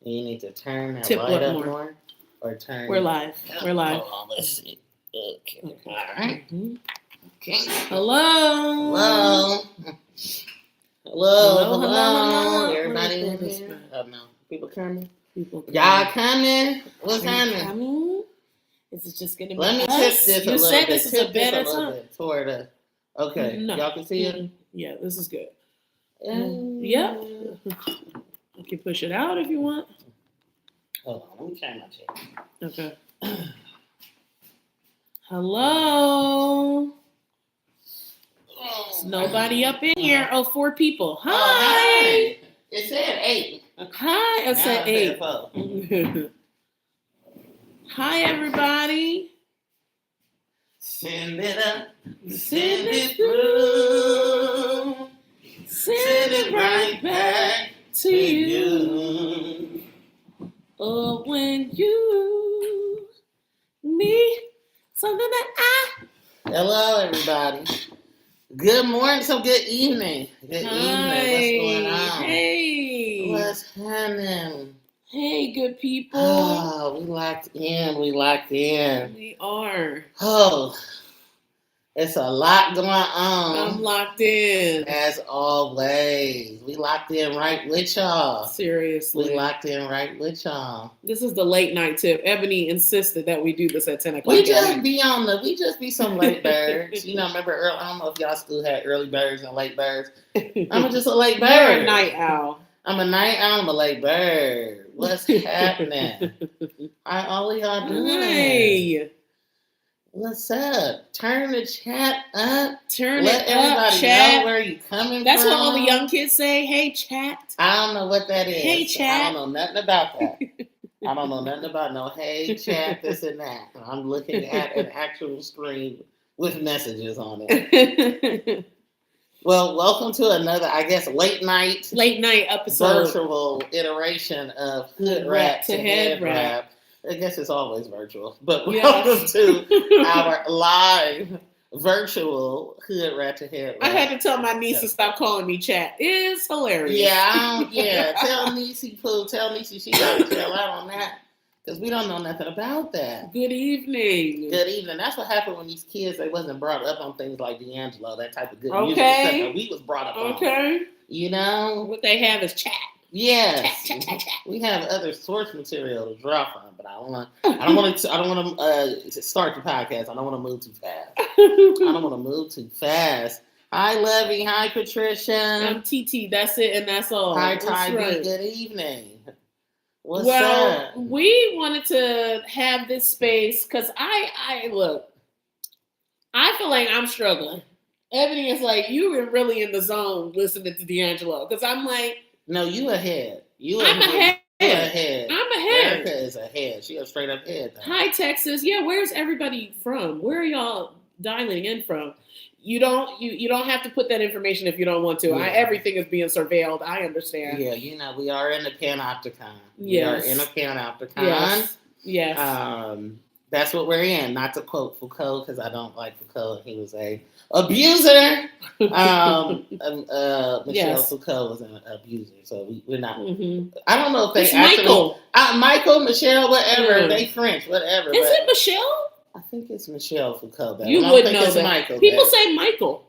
You need to turn that Tip light what up more? more, or turn. We're live. We're live. Hold on, let's see. Okay. All right. Mhm. Okay. Hello. Hello. Hello, Hello. hello. Everybody Let in me pull this here? back. Oh no, people coming. People Y'all coming? What's Are you happening? coming? Is it just gonna be Let me us? tip this a You little said bit. this is a Tip this a better little time. bit toward us. Okay. No. Y'all can see it? Yeah, this is good. Mm. Yep. You can push it out if you want. Hold on, let me turn my chair. Okay. Hello. There's nobody up in here. Oh, 4 people. Hi. Oh, hi. It said 8. Hi. I said 8. 4. Hi, everybody. Send it up. Send it through. Send it right back to you. Oh, when you need something that I... Hello, everybody. Good morning, so good evening. Good Hi. evening. What's going on? Hey. What's happening? Hey, good people. Oh, we locked in. We are. Oh, it's a lot going on. I'm locked in. As always. We locked in right with y'all. Seriously. We locked in right with y'all. This is the late night tip. Ebony insisted that we do this at 10 o'clock. We just be some late birds. You know, remember early, I don't know if y'all school had early birds and late birds. I'm just a late bird. You're a night owl. I'm a night owl, I'm a late bird. What's happening? How all y'all doing? Hey. What's up? Turn the chat up. Let everybody know where you coming That's from. what all the young kids say. Hey, chat. I don't know what that is. Hey, chat. I don't know nothing about that. I don't know nothing about no hey, chat, this and that. I'm looking at an actual screen with messages on it. Well, welcome to another, I guess, late night episode. Virtual iteration of Hood Rap to Head Rap. I guess it's always virtual, but welcome to our live virtual Hood Rap to Head Rap. I had to tell my niece to stop calling me chat. It's hilarious. Yeah. Tell Niecy Pooh, she got to chill out on that. Because we don't know nothing about that. Good evening. That's what happened when these kids, they wasn't brought up on things like D'Angelo, that type of good music stuff that we was brought up on. Okay. You know? What they have is chat. Yes. Chat. We have other source material to draw from, but I don't want to start the podcast. I don't want to move too fast. Hi, Levy. Hi, Patricia. I'm TT. That's it, and that's all. Hi, Ty. Right. Good evening. What's up? We wanted to have this space because I look. I feel like I'm struggling. Ebony is like, you were really in the zone listening to D'Angelo. Because I'm like... No, you ahead. I'm ahead. Erica is ahead. She a straight up head. Though. Hi, Texas. Yeah, where's everybody from? Where are y'all dialing in from? You don't have to put that information if you don't want to. Yeah. Everything is being surveilled. I understand. Yeah, we are in the Panopticon. Yes. We are in a Panopticon. Yes. That's what we're in. Not to quote Foucault, because I don't like Foucault. He was a abuser. Michel Foucault was an abuser, so we're not. Mm-hmm. I don't know if they Michael, Michel, whatever. They French, whatever. Is it Michel? I think it's Michel Foucault. Though. You would know that. Michael, people say Michael.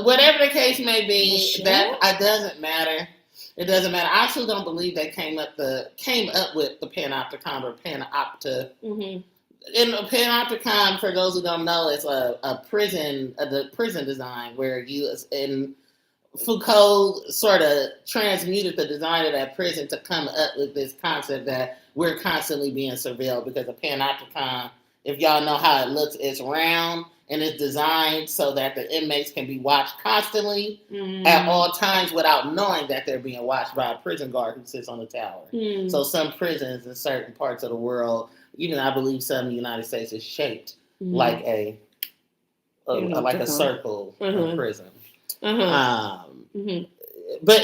Whatever the case may be, Michelle? that doesn't matter. It doesn't matter. I actually don't believe they came up with the Panopticon or Panopta. Mm-hmm. In the Panopticon, for those who don't know, it's a prison, the prison design where Foucault sort of transmuted the design of that prison to come up with this concept that we're constantly being surveilled because a Panopticon, if y'all know how it looks, it's round and it's designed so that the inmates can be watched constantly at all times without knowing that they're being watched by a prison guard who sits on the tower. So some prisons in certain parts of the world, even I believe some in the United States, is shaped like a circle of prison. But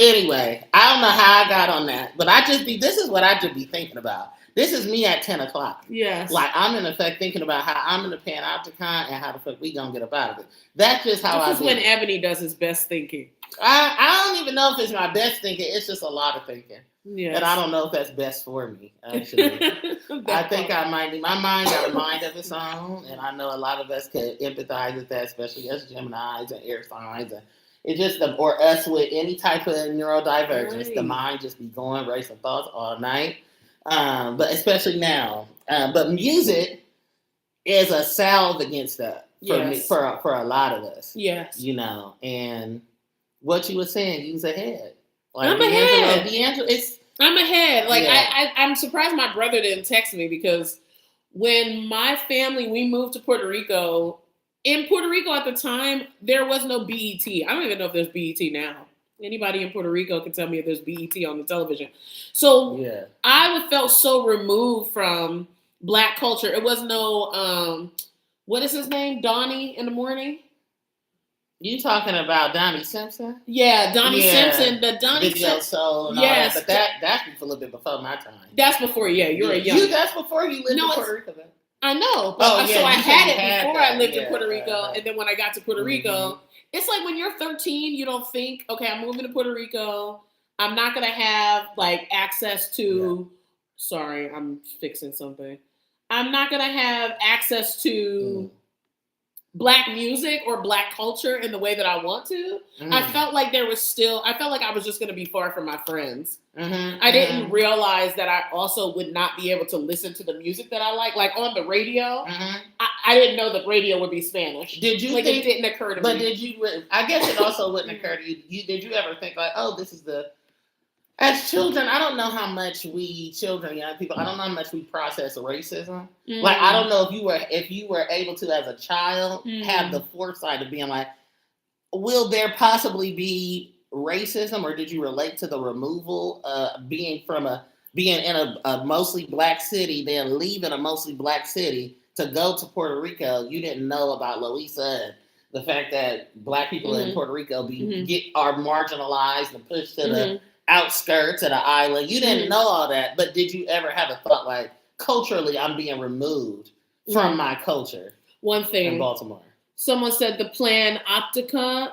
anyway, I don't know how I got on that, but this is what I just be thinking about. This is me at 10 o'clock. Yes. Like, I'm in effect thinking about how I'm in the Panopticon and how the fuck we gonna get up out of it. That's just how This is when Ebony does his best thinking. I don't even know if it's my best thinking. It's just a lot of thinking. Yeah. And I don't know if that's best for me, actually. I think I might be. My mind got a mind of its own, and I know a lot of us could empathize with that, especially us Geminis and air signs. And it's just, or us with any type of neurodivergence. Right. The mind just be going racing thoughts all night. But especially now. But music is a salve against that for me, for a lot of us. Yes. You know, and what you were saying, you was ahead. Like I'm ahead. I'm ahead. Like I'm surprised my brother didn't text me, because when my family, we moved to Puerto Rico. In Puerto Rico at the time, there was no BET. I don't even know if there's BET now. Anybody in Puerto Rico can tell me if there's BET on the television. So I felt so removed from Black culture. It was no, what is his name? Donnie in the morning? You talking about Donnie Simpson? Yeah, Donnie Simpson. The Donnie Video Soul and all that. But that's a little bit before my time. That's before, you're a young. That's before you lived in Puerto Rico. I know. But, so I had it before I lived in Puerto Rico. And then when I got to Puerto Rico, it's like when you're 13, you don't think, okay, I'm moving to Puerto Rico. I'm not going to have like access to, sorry, I'm fixing something. I'm not going to have access to Black music or Black culture in the way that I want to. I felt like I was just going to be far from my friends. I didn't realize that I also would not be able to listen to the music that I like on the radio. I didn't know that radio would be Spanish. Did you think, it didn't occur to me. But did you, I guess it also wouldn't occur to you. Did you ever think like, oh, this is as children, I don't know how much young people, I don't know how much we process racism. Like, I don't know if you were able to, as a child, have the foresight of being like, will there possibly be racism, or did you relate to the removal, being in a mostly Black city, then leaving a mostly Black city to go to Puerto Rico? You didn't know about Louisa and the fact that Black people in Puerto Rico are marginalized and pushed to the outskirts of the island. You didn't know all that, but did you ever have a thought like, culturally, I'm being removed from my culture? One thing in Baltimore. Someone said the Panoptica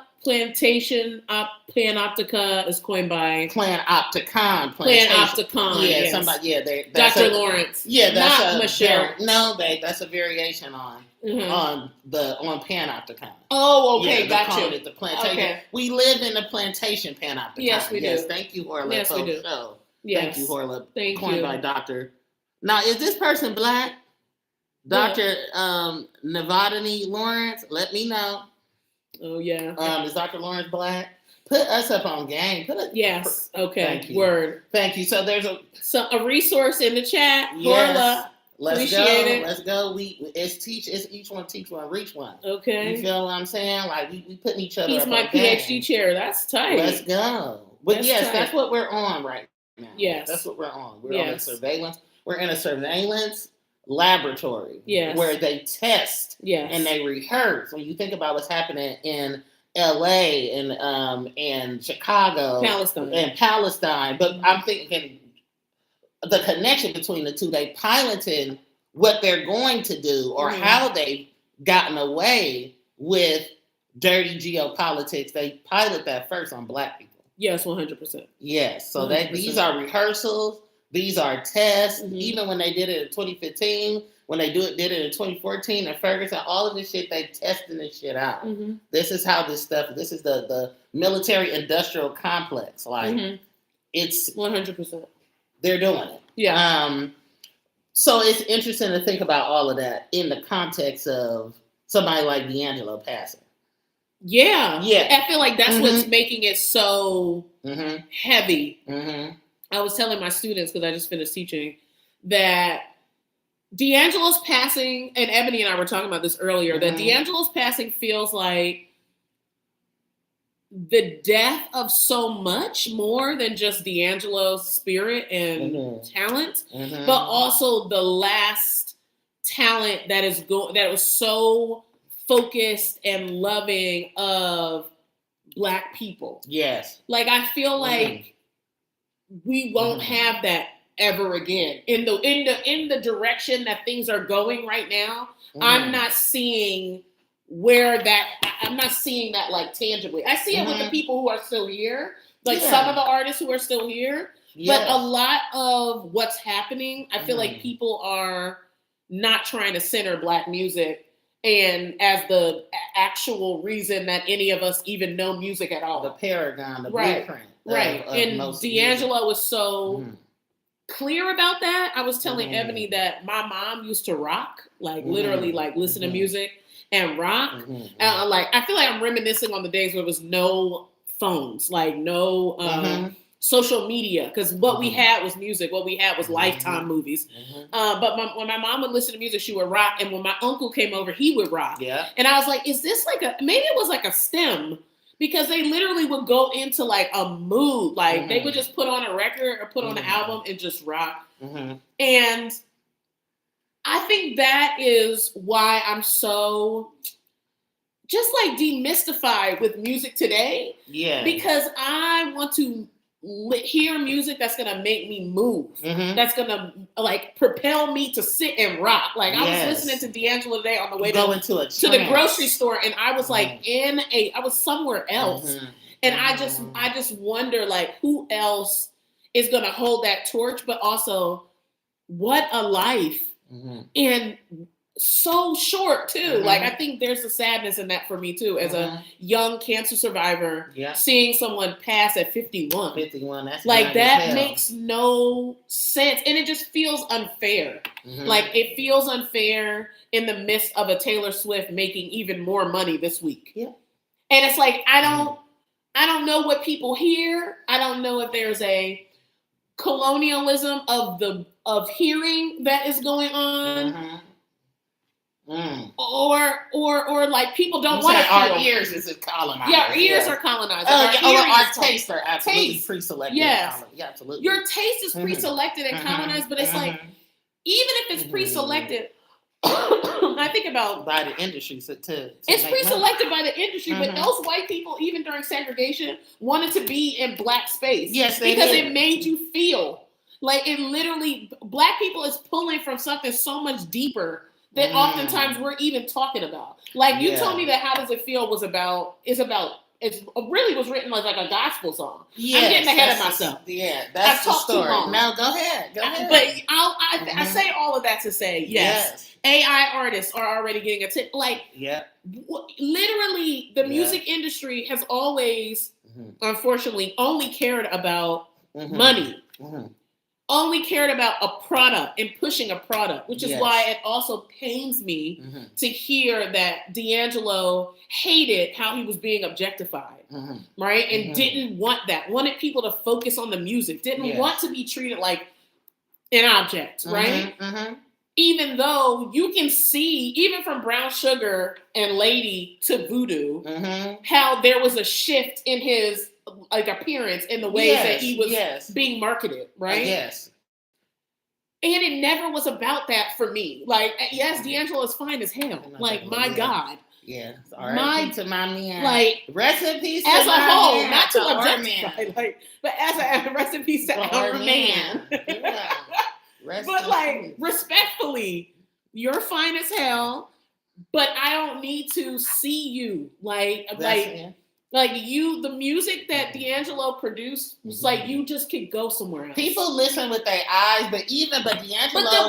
is coined by Panopticon. Panopticon. Yeah, somebody. Dr. Lawrence. Yeah, that's not Michelle. No, babe, that's a variation on Panopticon. Oh, okay, gotcha. It the plantation. Okay. We live in the plantation Panopticon. Yes, we do. Thank you, Horla. Yes, we do. Show. Yes. Thank you, Horla. Coined by Dr. Now, is this person Black? Dr. Nevadani Lawrence? Let me know. Oh, yeah. Is Dr. Lawrence Black? Put us up on game. Yes. Okay. Thank you. Word. Thank you. So there's a resource in the chat. Yes. Horla. Let's go. Let's go. It's each one teach one, reach one. Okay. You feel what I'm saying? Like we putting each other. He's up my PhD chair. That's tight. Let's go. But that's what we're on right now. Yes. That's what we're on. We're on surveillance. We're in a surveillance laboratory. Yes. Where they test. Yes. And they rehearse. When you think about what's happening in LA and Chicago. Palestine. But I'm thinking the connection between the two, they piloted what they're going to do or how they've gotten away with dirty geopolitics. They pilot that first on Black people. Yes, 100%. Yes, so 100%. These are rehearsals. These are tests. Even when they did it in 2015, when they did it in 2014 in Ferguson, all of this shit, they testing this shit out. This is how this is the military industrial complex. Like it's 100%. They're doing it. Yeah. So it's interesting to think about all of that in the context of somebody like D'Angelo passing. Yeah. Yeah. I feel like that's what's making it so heavy. I was telling my students, because I just finished teaching, that D'Angelo's passing, and Ebony and I were talking about this earlier, that D'Angelo's passing feels like the death of so much more than just D'Angelo's spirit and talent, but also the last talent that was so focused and loving of Black people. Yes. Like, I feel like we won't have that ever again. In the direction that things are going right now, I'm not seeing where that I'm not seeing that like tangibly. I see it with the people who are still here, like some of the artists who are still here. But a lot of what's happening, I feel like people are not trying to center Black music and as the actual reason that any of us even know music at all. The paragon, the blueprint. Right. And D'Angelo was so clear about that. I was telling Ebony that my mom used to rock, like literally like listen to music and rock. Like I feel like I'm reminiscing on the days where there was no phones, like no social media, because what we had was music. What we had was Lifetime movies. But when my mom would listen to music, she would rock. And when my uncle came over, he would rock. And I was like, is this like maybe it was like a stem, because they literally would go into like a mood. Like they would just put on a record or put on an album and just rock. And I think that is why I'm so just like demystified with music today. Because I want to hear music that's gonna make me move, that's gonna like propel me to sit and rock. Like I was listening to D'Angelo today on the way to the grocery store, and I was like I was somewhere else, and I just wonder like who else is gonna hold that torch, but also what a life, and so short too. Like I think there's a sadness in that for me too, as a young cancer survivor, seeing someone pass at 51. That's like that makes no sense, and it just feels unfair. Like it feels unfair in the midst of a Taylor Swift making even more money this week. And it's like I don't know what people hear. I don't know if there's a colonialism of hearing that is going on. Or like people don't want to feel. Our ears is colonized. Yeah, our ears are colonized. Our tastes are absolutely pre-selected. Yes. Absolutely. Your taste is pre-selected and colonized, but it's like, even if it's pre-selected, I think about by the industry it's pre-selected by the industry, but those white people, even during segregation, wanted to be in Black space. Because it made you feel like it literally, Black people is pulling from something so much deeper that oftentimes we're even talking about. Like you told me that How Does It Feel it really was written like a gospel song. I'm getting ahead of myself. That's the story. Now go ahead. But I say all of that to say, yes. AI artists are already getting a tip. Like, literally, the music industry has always, unfortunately, only cared about money. Only cared about a product and pushing a product, which is why it also pains me to hear that D'Angelo hated how he was being objectified, right? And didn't want that, wanted people to focus on the music, didn't want to be treated like an object, right? Even though you can see, even from Brown Sugar and Lady to Voodoo, how there was a shift in his like appearance in the ways that he was being marketed, right? And it never was about that for me. Like, yes, D'Angelo is fine as hell. Like, my God. R.I.P. to my man. Like, rest in peace as to a my whole, man, not to objectify, like, but as a rest in peace to our man. But like, respectfully, you're fine as hell, but I don't need to see you. Like you, the music that D'Angelo produced was like you just could go somewhere else. People listen with their eyes, but D'Angelo's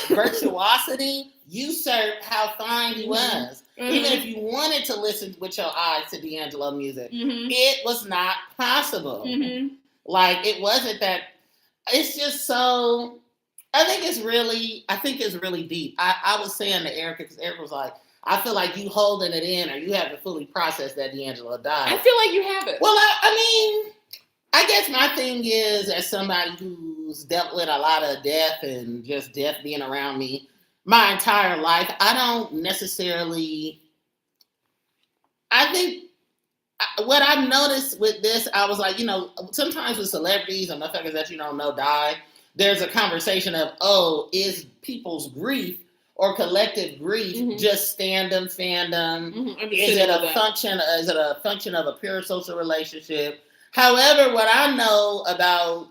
virtuosity usurped how fine he was. Even if you wanted to listen with your eyes to D'Angelo music, it was not possible. Like it wasn't that. It's just so. I think it's really deep. I was saying to Erica, because Erica was like, I feel like you holding it in, or you haven't fully processed that D'Angelo died. I feel like you haven't. Well, I mean, I guess my thing is, as somebody who's dealt with a lot of death and just death being around me my entire life, I don't necessarily. I think what I've noticed with this, I was like, sometimes with celebrities and motherfuckers that you don't know die, there's a conversation of, is people's grief or collective grief just fandom? Is it a function? Is it a function of a pure social relationship? However, what I know about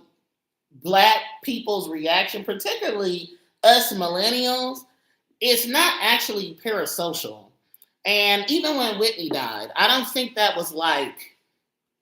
Black people's reaction, particularly us millennials, it's not actually parasocial. And even when Whitney died, I don't think that was like,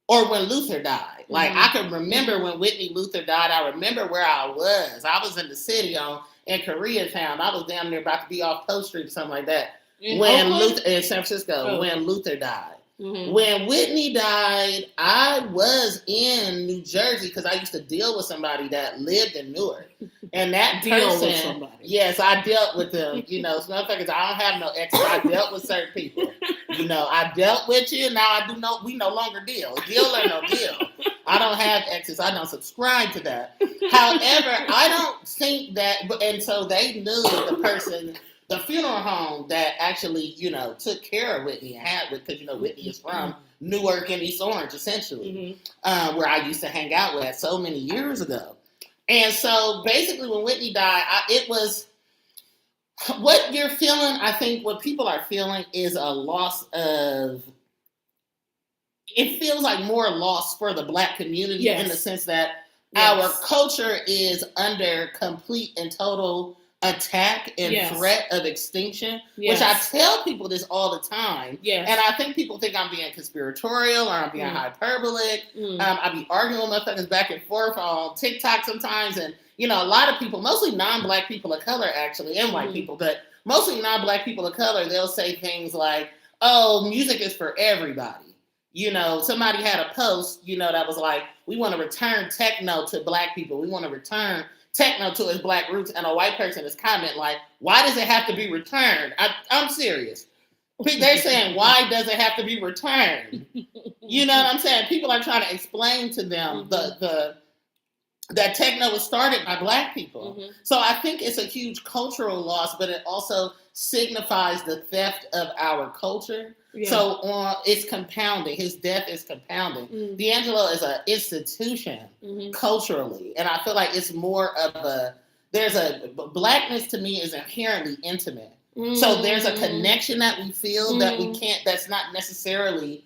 or when Luther died. Like, I can remember when Whitney Luther died. I remember where I was. I was in the city in Koreatown. I was down there about to be off Post Street or something like that. In San Francisco, when Luther died. When Whitney died, I was in New Jersey because I used to deal with somebody that lived in Newark. And that person, yes, I dealt with them. You know, motherfuckers, I don't have no exes. I dealt with certain people. You know, I dealt with you. Now we no longer deal. Deal or no deal. I don't have exes. I don't subscribe to that. However, I don't think that, and so they knew the person, the funeral home that actually, you know, took care of Whitney and had with, because, you know, Whitney is from Newark and East Orange, essentially, where I used to hang out with so many years ago. And so basically when Whitney died, it was, what you're feeling, I think what people are feeling is a loss of, it feels like more loss for the Black community in the sense that our culture is under complete and total attack and threat of extinction, which I tell people this all the time. And I think people think I'm being conspiratorial or I'm being hyperbolic. I be arguing with motherfuckers back and forth on TikTok sometimes. And, you know, a lot of people, mostly non-Black people of color actually, and white people, but mostly non-Black people of color, they'll say things like, oh, music is for everybody. You know, somebody had a post, you know, that was like, we want to return techno to Black people. We want to return techno to its Black roots. And a white person is commenting like, why does it have to be returned? I'm serious. They're saying, why does it have to be returned? You know what I'm saying? People are trying to explain to them that techno was started by Black people. So I think it's a huge cultural loss, but it also signifies the theft of our culture. So it's compounding. His death is compounding. D'Angelo is an institution culturally. And I feel like it's more of Blackness to me is inherently intimate. So there's a connection that we feel that we can't, that's not necessarily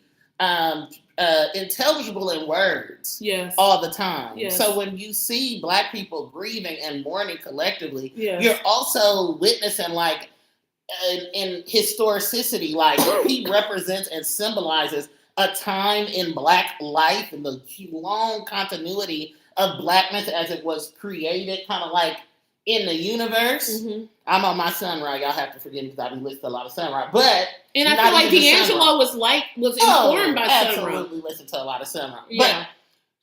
intelligible in words all the time. So when you see Black people grieving and mourning collectively, you're also witnessing like in historicity, like he represents and symbolizes a time in Black life and the long continuity of Blackness as it was created, kind of like in the universe. I'm on my Sunrise. Y'all have to forgive me because I've been listening to a lot of Sunrise. But and I feel like D'Angelo was informed by Sunrise. Absolutely listen to a lot of Sunrise. But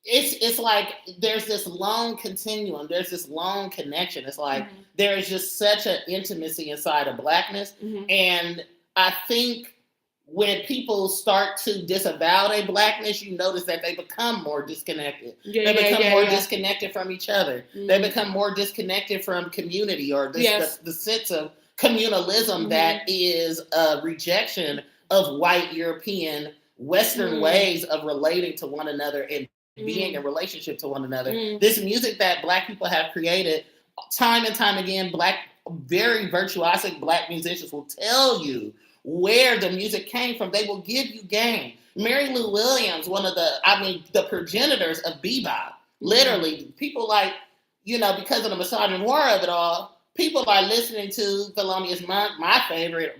it's like there's this long continuum. There's this long connection. It's like there's just such an intimacy inside of Blackness. And I think when people start to disavow their Blackness, you notice that they become more disconnected. They become more disconnected from each other. They become more disconnected from community or the sense of communalism that is a rejection of white European Western ways of relating to one another and being in relationship to one another. This music that Black people have created time and time again, very virtuosic Black musicians will tell you where the music came from. They will give you game. Mary Lou Williams, the progenitors of bebop, literally, people like, you know, because of the misogynoir of it all, people are listening to Thelonious Monk,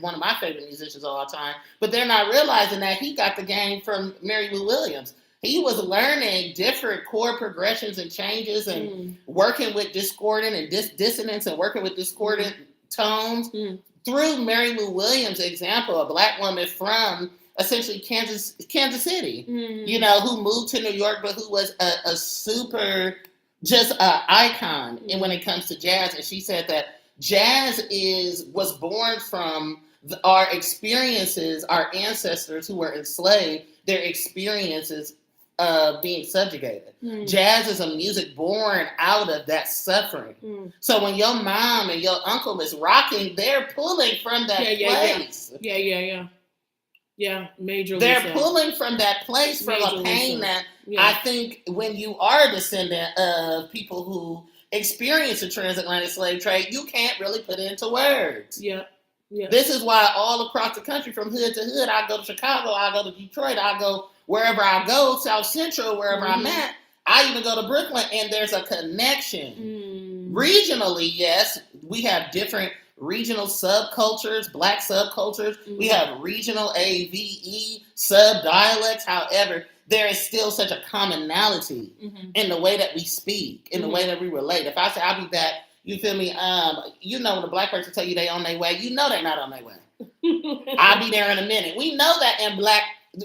one of my favorite musicians of all time, but they're not realizing that he got the game from Mary Lou Williams. He was learning different chord progressions and changes and working with discordant and dissonance and working with discordant tones through Mary Lou Williams' example, a Black woman from essentially Kansas City, you know, who moved to New York, but who was a super just an icon when it comes to jazz. And she said that jazz was born from our experiences, our ancestors who were enslaved, their experiences of being subjugated. Jazz is a music born out of that suffering. So when your mom and your uncle is rocking, they're pulling from that place. Majorly. They're pulling from that place, from a pain that I think when you are a descendant of people who experience the transatlantic slave trade, you can't really put it into words. This is why all across the country, from hood to hood, I go to Chicago, I go to Detroit, I go wherever I go, South Central, wherever I'm at. I even go to Brooklyn, and there's a connection. Regionally, yes, we have different regional subcultures, black subcultures. Mm-hmm. We have regional AVE sub-dialects. However, there is still such a commonality in the way that we speak, in the way that we relate. If I say I'll be back, you feel me? When a black person tell you they on their way, you know they're not on their way. I'll be there in a minute. We know that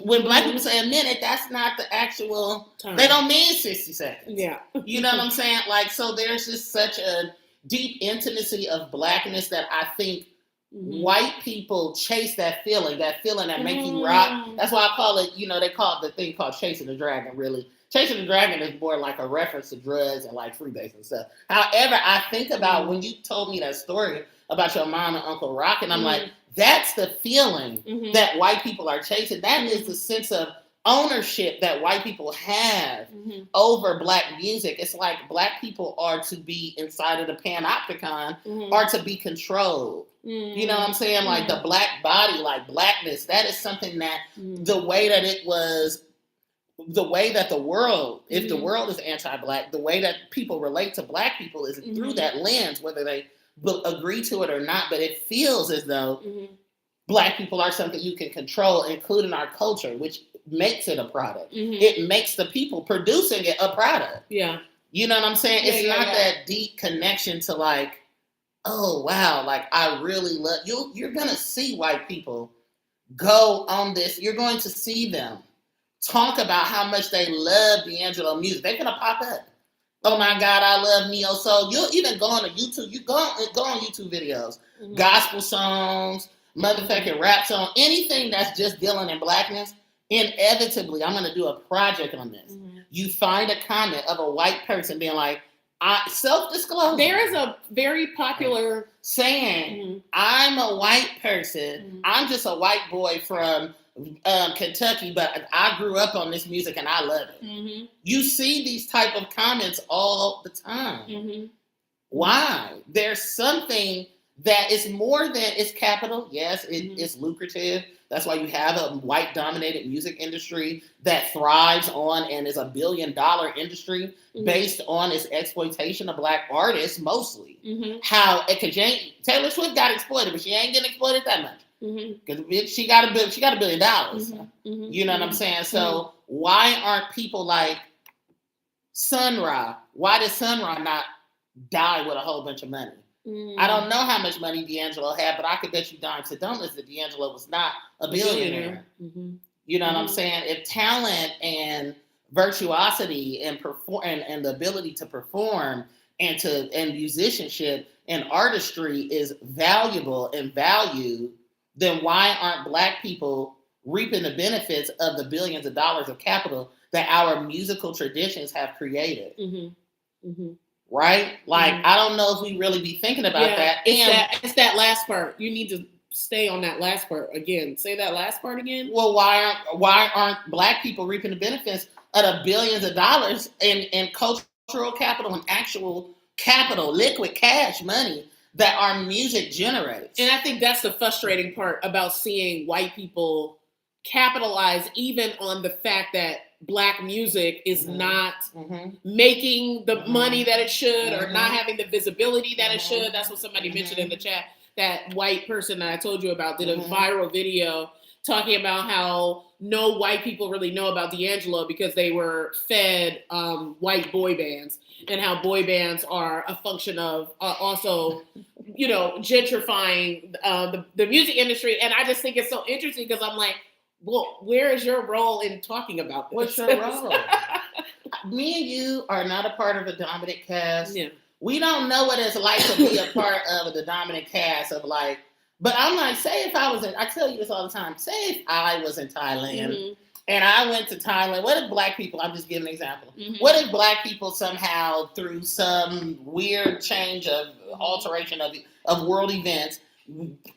when black people say a minute, that's not the actual term. They don't mean 60 seconds. Yeah. You know what I'm saying? Like, so there's just such a deep intimacy of blackness that I think white people chase that feeling that make you rock. That's why I call it, they call it the thing called chasing the dragon, really. Chasing the dragon is more like a reference to drugs and like freebase and stuff. However, I think about when you told me that story about your mom and Uncle Rock, and I'm like, that's the feeling that white people are chasing. That is the sense of ownership that white people have over black music. It's like black people are to be inside of the panopticon or to be controlled. You know what I'm saying? Like the black body, like blackness, that is something that the way that the world, if the world is anti-black, the way that people relate to black people is through that lens, whether they agree to it or not. But it feels as though black people are something you can control, including our culture, which makes it a product. It makes the people producing it a product. Yeah. You know what I'm saying? It's not that deep connection to like, oh, wow, like I really love you. You're going to see white people go on this. You're going to see them talk about how much they love D'Angelo music. They're going to pop up. Oh my God, I love neo soul. You'll even go on to YouTube. You go on YouTube videos, gospel songs, motherfucking rap song, anything that's just dealing in blackness. Inevitably, I'm going to do a project on this. You find a comment of a white person being like, self-disclosure. There is a very popular saying, I'm a white person. I'm just a white boy from Kentucky, but I grew up on this music and I love it. You see these type of comments all the time. Why? There's something that is more than it's capital. Yes, it's lucrative. That's why you have a white dominated music industry that thrives on and is $1 billion industry based on its exploitation of black artists mostly. Taylor Swift got exploited, but she ain't getting exploited that much. Because she got $1 billion. You know what I'm saying? So why aren't people like Sun Ra? Why did Sun Ra not die with a whole bunch of money? I don't know how much money D'Angelo had, but I could bet you dimes to donuts that D'Angelo was not a billionaire. You know what I'm saying? If talent and virtuosity and and the ability to perform and musicianship and artistry is valuable and valued, then why aren't black people reaping the benefits of the billions of dollars of capital that our musical traditions have created? Right? Like, I don't know if we really be thinking about that. It's that last part. You need to stay on that last part again. Say that last part again. Well, why aren't black people reaping the benefits of the billions of dollars in cultural capital and actual capital, liquid cash money that our music generates? And I think that's the frustrating part about seeing white people capitalize even on the fact that black music is not making the money that it should or not having the visibility that it should. That's what somebody mentioned in the chat. That white person that I told you about did a viral video talking about how no white people really know about D'Angelo because they were fed white boy bands, and how boy bands are a function of also, gentrifying the music industry. And I just think it's so interesting because I'm like, well, where is your role in talking about this? What's your role? Me and you are not a part of a dominant cast. Yeah. We don't know what it's like to be a part of the dominant cast of like, but I'm like, say if I tell you this all the time, say if I was in Thailand and I went to Thailand, what if black people, I'm just giving an example, what if black people somehow through some weird change of alteration of world events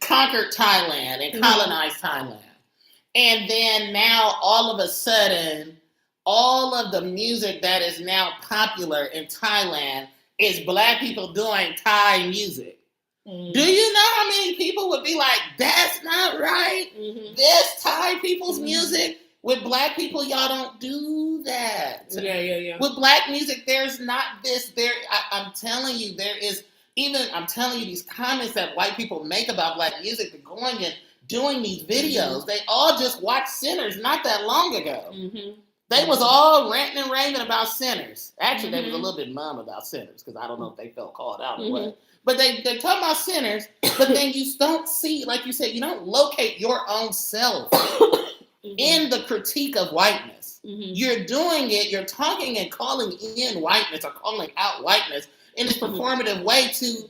conquered Thailand and colonized Thailand? And then now, all of a sudden, all of the music that is now popular in Thailand is black people doing Thai music. Do you know how many people would be like, that's not right? This Thai people's music. With black people, y'all don't do that. Yeah. With black music, there's not this. I'm telling you, there is even I'm telling you, these comments that white people make about black music, they're going and doing these videos. They all just watched Sinners not that long ago. They was all ranting and raving about Sinners. Actually, they was a little bit mum about Sinners because I don't know if they felt called out or what. But they're talking about Sinners, but then you don't see, like you said, you don't locate your own self in the critique of whiteness. You're doing it, you're talking and calling in whiteness or calling out whiteness in this performative way to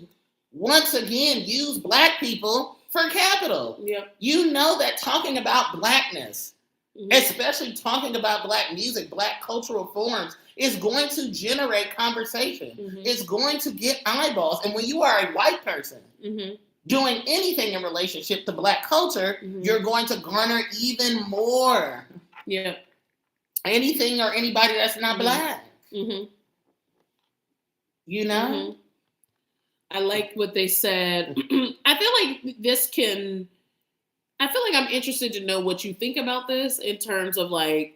once again use black people for capital. You know that talking about blackness, especially talking about black music, black cultural forms, is going to generate conversation. It's going to get eyeballs. And when you are a white person doing anything in relationship to black culture, you're going to garner even more. Anything or anybody that's not black. You know? I like what they said. I feel like I'm interested to know what you think about this in terms of like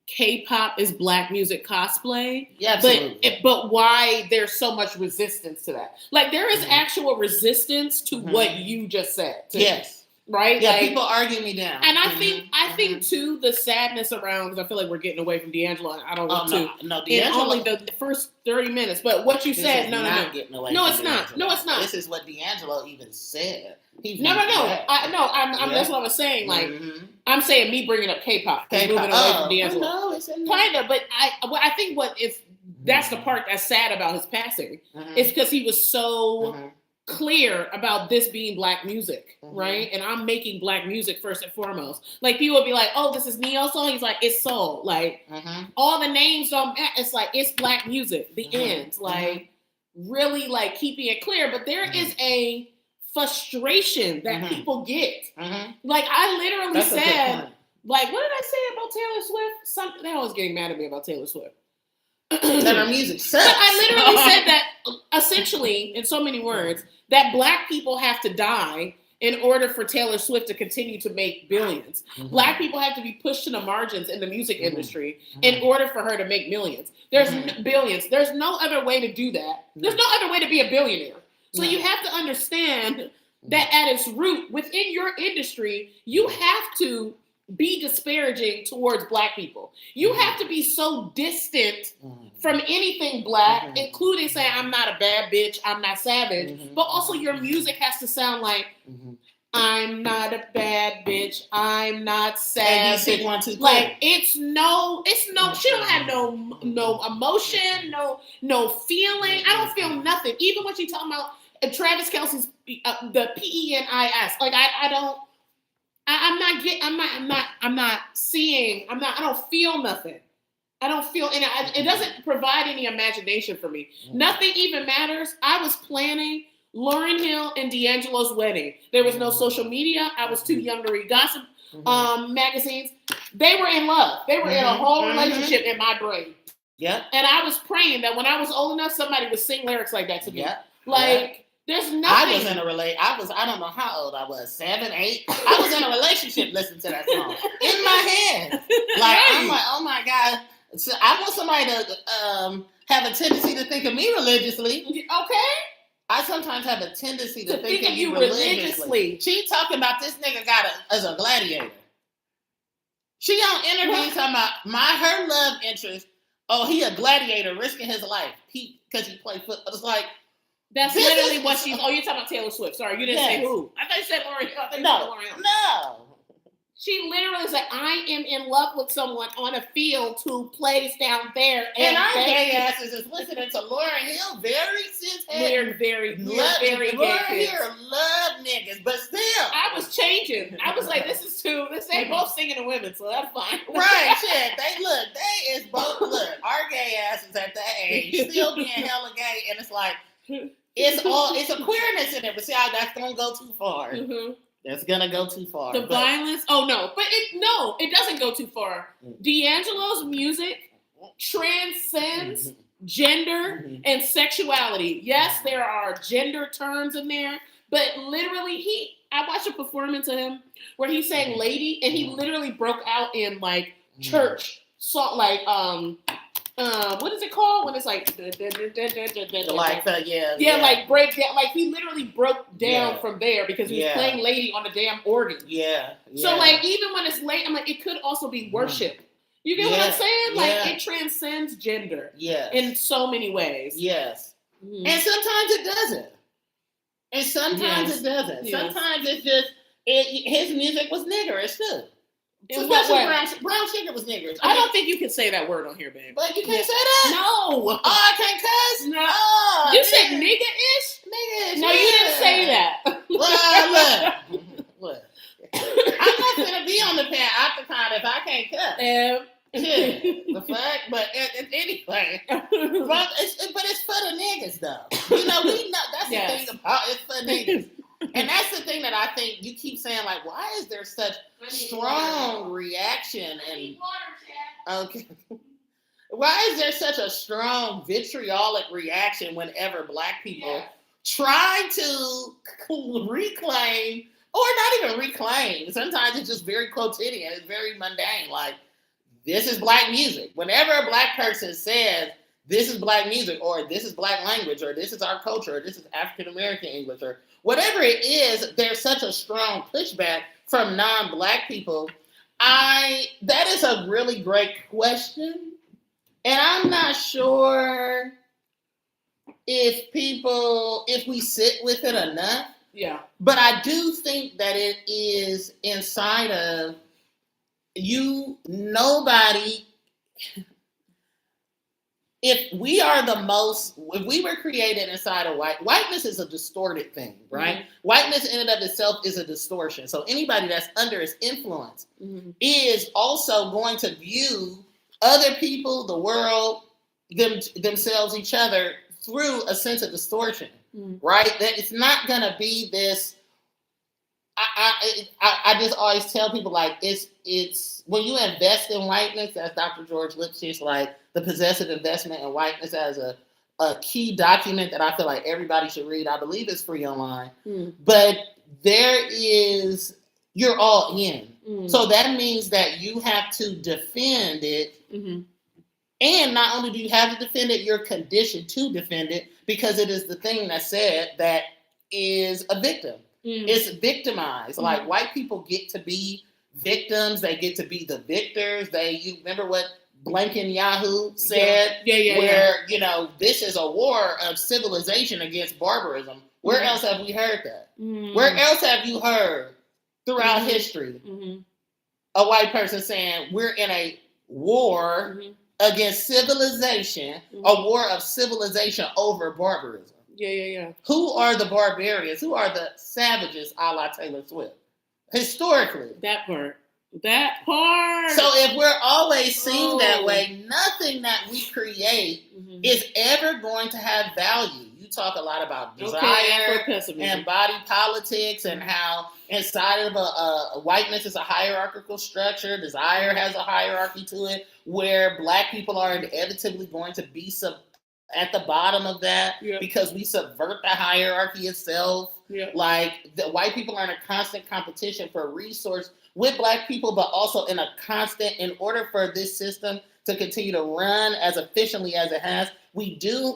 K-pop is black music cosplay. Yeah, absolutely. But why there's so much resistance to that? Like there is actual resistance to what you just said. Yes. Right? Yeah, like, people argue me down. And I think too, the sadness around, because I feel like we're getting away from D'Angelo. I don't want to. No, D'Angelo. In only the first 30 minutes. But what you said, no. Getting away no, from it's D'Angelo. not. No, it's not. This is what D'Angelo even said. No. That's what I was saying. Like, I'm saying me bringing up K-pop. Moving away from D'Angelo. No, it's in kind of, but I think that's the part that's sad about his passing. It's because he was so clear about this being black music, right? And I'm making black music first and foremost. Like people would be like, "Oh, this is Neo soul." He's like, "It's soul." Like all the names don't matter. It's like it's black music. The end. Like really, like keeping it clear. But there is a frustration that people get. Like I literally said, like, what did I say about Taylor Swift? Something. They always getting mad at me about Taylor Swift. That her music sucks. But I literally said that essentially, in so many words, that black people have to die in order for Taylor Swift to continue to make billions. Black people have to be pushed to the margins in the music industry in order for her to make millions. There's billions. There's no other way to do that. There's no other way to be a billionaire. So you have to understand that at its root, within your industry, you have to be disparaging towards black people. You have to be so distant from anything black, including saying, I'm not a bad bitch, I'm not savage, but also your music has to sound like, I'm not a bad bitch, I'm not savage. Like, she don't have no emotion, no feeling. I don't feel nothing. Even when she talking about Travis Kelce's, the PENIS, like, I don't feel nothing. I don't feel, and it doesn't provide any imagination for me. Nothing even matters. I was planning Lauryn Hill and D'Angelo's wedding. There was no social media. I was too young to read gossip magazines. They were in love. They were in a whole relationship in my brain. Yeah. And I was praying that when I was old enough, somebody would sing lyrics like that to me. Yeah. Like, there's nothing. I was in a I don't know how old I was, 7, 8. I was in a relationship listening to that song in my head. Like, I'm like, oh my God. So I want somebody to have a tendency to think of me religiously. Okay. I sometimes have a tendency to think of you religiously. She talking about this nigga as a gladiator. She on interviews talking about her love interest. Oh, he a gladiator risking his life because he played football. It's like, that's literally what she's. Oh, you're talking about Taylor Swift. Sorry, you didn't say who. I thought you said Lauryn Hill. No. She literally said, I am in love with someone on a field who plays down there. And our gay asses is listening to Lauryn Hill very since We're very Lauryn Hill love niggas, but still. I was changing. I was like, this ain't both singing to women, so that's fine. Right, shit. They is both, our gay asses at that age still being hella gay, and it's like, it's a queerness in it, but see how that's gonna go too far. That's gonna go too far. The violence? Oh no, but it doesn't go too far. D'Angelo's music transcends gender and sexuality. Yes, there are gender terms in there, but literally I watched a performance of him where he sang "Lady" and he literally broke out in like church song, like what is it called when it's like like break down, like he literally broke down from there because he was playing lady on the damn organ. So like even when it's late, I'm like, it could also be worship. You get what I'm saying? Like it transcends gender in so many ways. And sometimes it doesn't. And sometimes it doesn't. Sometimes it's just his music was niggerish too. Especially brown sugar was niggerish. I don't think you can say that word on here, babe. But you can't say that? No. Oh, I can't cuss? No. Oh, you said nigga-ish? Nigga-ish. No, you didn't say that. Well, look. I'm not going to be on the pan octagon if I can't cuss. The fuck? But anyway. But it's for the niggas, though. You know, that's the thing about it's for niggas. And that's the thing that I think you keep saying, like, why is there such strong reaction? Why is there such a strong vitriolic reaction whenever black people try to reclaim, or not even reclaim? Sometimes it's just very quotidian. It's very mundane. Like, this is black music. Whenever a black person says, this is black music, or this is black language, or this is our culture, or this is African-American English, or whatever it is, there's such a strong pushback from non-black people. That is a really great question. And I'm not sure if we sit with it enough. Yeah. But I do think that it is inside of nobody. If we were created inside of whiteness is a distorted thing, right? Mm-hmm. Whiteness in and of itself is a distortion. So anybody that's under its influence is also going to view other people, the world, themselves, each other through a sense of distortion, right? That it's not going to be this. I just always tell people, like, it's when you invest in whiteness, as Dr. George Lipschitz, like the possessive investment in whiteness as a key document that I feel like everybody should read. I believe it's free online, but you're all in. So that means that you have to defend it. And not only do you have to defend it, you're conditioned to defend it because it is the thing that said that is a victim. It's victimized. Like, white people get to be victims. They get to be the victors. You remember what Blanken Yahoo said? Where, you know, this is a war of civilization against barbarism. Where else have we heard that? Where else have you heard throughout history a white person saying we're in a war against civilization, a war of civilization over barbarism? Who are the barbarians? Who are the savages, a la Taylor Swift? Historically. That part. So if we're always seen that way, nothing that we create is ever going to have value. You talk a lot about desire and body politics and how inside of a whiteness is a hierarchical structure. Desire has a hierarchy to it where black people are inevitably going to be at the bottom of that because we subvert the hierarchy itself. Like, the white people are in a constant competition for resource with black people, but also in order for this system to continue to run as efficiently as it has,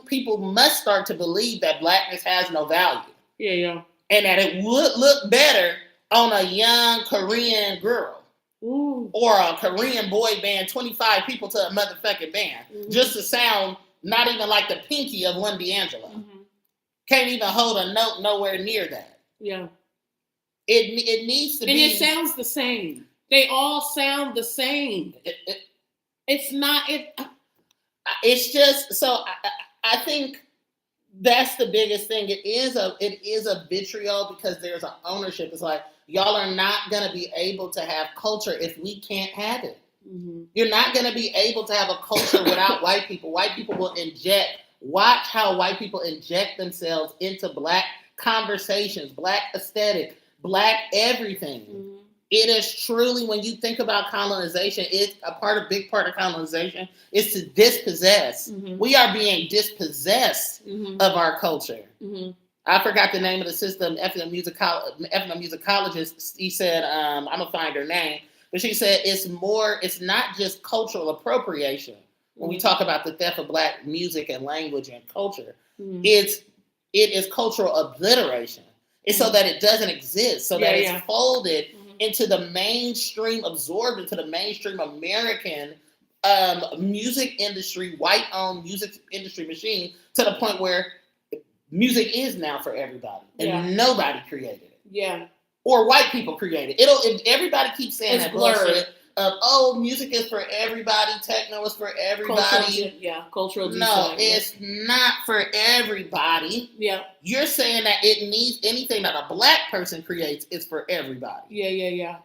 people must start to believe that blackness has no value. And that it would look better on a young Korean girl or a Korean boy band, 25 people to a motherfucking band, just to sound not even like the pinky of one D'Angelo. Can't even hold a note nowhere near that. It needs to be. And it sounds the same. They all sound the same. It's not. It's just so. I think that's the biggest thing. It is a vitriol because there's an ownership. It's like, y'all are not going to be able to have culture if we can't have it. You're not going to be able to have a culture without white people. White people will watch how white people inject themselves into black conversations, black aesthetic, black everything. It is truly, when you think about colonization, it's big part of colonization is to dispossess. We are being dispossessed of our culture. I forgot the name of the system, ethnomusicologist. He said, I'm going to find her name. But she said it's not just cultural appropriation. when we talk about the theft of Black music and language and culture, Mm-hmm. it is cultural obliteration. It's so that it doesn't exist, so that it's folded into the mainstream, absorbed into the mainstream American music industry, white-owned music industry machine, to the point where music is now for everybody, and nobody created it. Yeah. Or white people created it. If everybody keeps saying It's that blurred. bullshit of, music is for everybody, techno is for everybody. Cultural design. No, it's not for everybody. Yeah. You're saying that it needs anything that a Black person creates is for everybody. Yeah.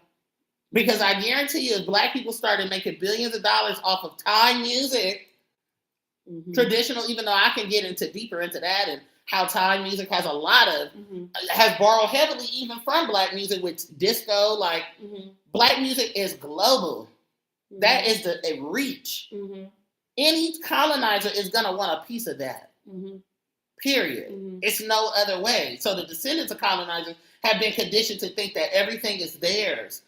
Because I guarantee you, if Black people started making billions of dollars off of Thai music, traditional, even though I can get deeper into that and how Thai music has a lot of, has borrowed heavily even from Black music with disco, like Black music is global. That is a reach. Any colonizer is going to want a piece of that. Period. It's no other way. So the descendants of colonizers have been conditioned to think that everything is theirs.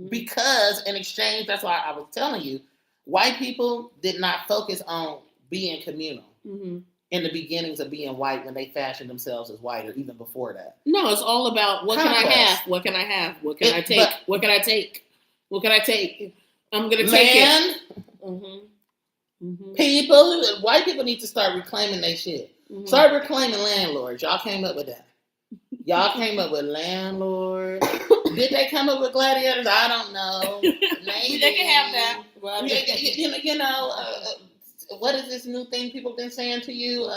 Because in exchange, that's why I was telling you, white people did not focus on being communal in the beginnings of being white when they fashioned themselves as white, or even before that. No, it's all about what Conquest. can I have? What can I have? What can I take? What can I take? What can I take? I'm going to take it. People, white people need to start reclaiming their shit. Start reclaiming landlords. Y'all came up with that. Y'all came up with landlords. Did they come up with gladiators? I don't know. Maybe they can have that. Well, what is this new thing people been saying to you?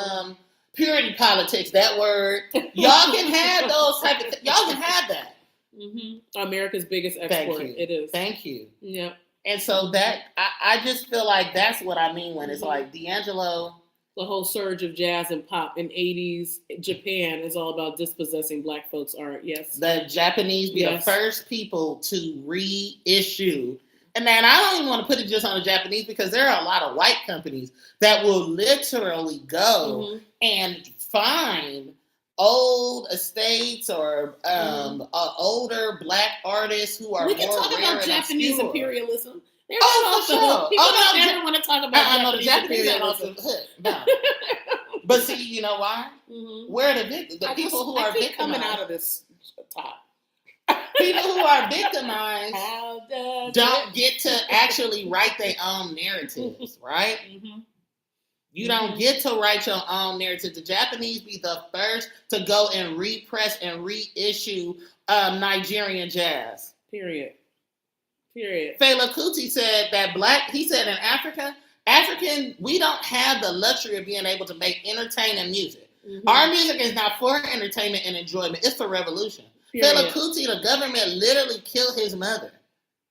Purity politics. That word. Y'all can have those type of. Y'all can have that. America's biggest export. It is. Thank you. Yeah. And so that I just feel like that's what I mean when it's like D'Angelo. The whole surge of jazz and pop in 80s Japan is all about dispossessing Black folks' art. Yes. The Japanese be the first people to reissue. And then I don't even want to put it just on the Japanese, because there are a lot of white companies that will literally go and find old estates or older Black artists who are we can more talk rare about Japanese obscure. Imperialism. For sure. People don't ever want to talk about Japanese imperialism. No. But see, you know why? Where are the victims? The people who are victimized. Coming out of this top. People who are victimized don't get to actually write their own narratives, right? You don't get to write your own narrative. The Japanese be the first to go and repress and reissue Nigerian jazz. Period. Fela Kuti said that he said in African, we don't have the luxury of being able to make entertaining music. Our music is not for entertainment and enjoyment. It's for revolution. Fela Kuti, the government literally killed his mother.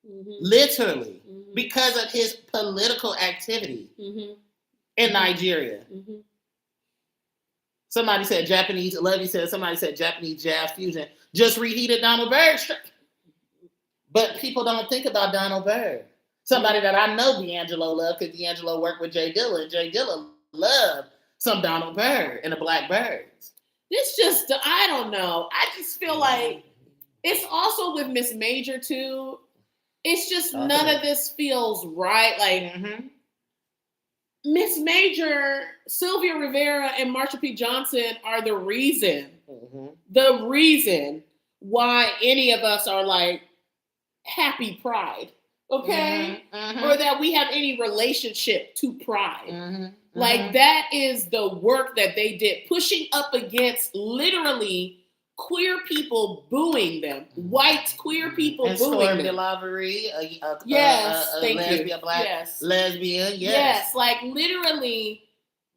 Literally. Because of his political activity in Nigeria. Somebody said Japanese, Levy said, somebody said Japanese jazz fusion just reheated Donald Byrd's. But people don't think about Donald Byrd. Somebody that I know D'Angelo loved, because D'Angelo worked with Jay Dilla, and Jay Dilla loved some Donald Byrd and the Blackbirds. It's just, I don't know. I just feel like it's also with Miss Major too. It's just none of this feels right. Like Miss Major, Sylvia Rivera, and Marsha P. Johnson are the reason why any of us are like, happy pride, okay? Or that we have any relationship to pride. Like that is the work that they did, pushing up against literally queer people booing them, white queer people and booing them. Delavery, lesbian, black lesbian, yes. Like literally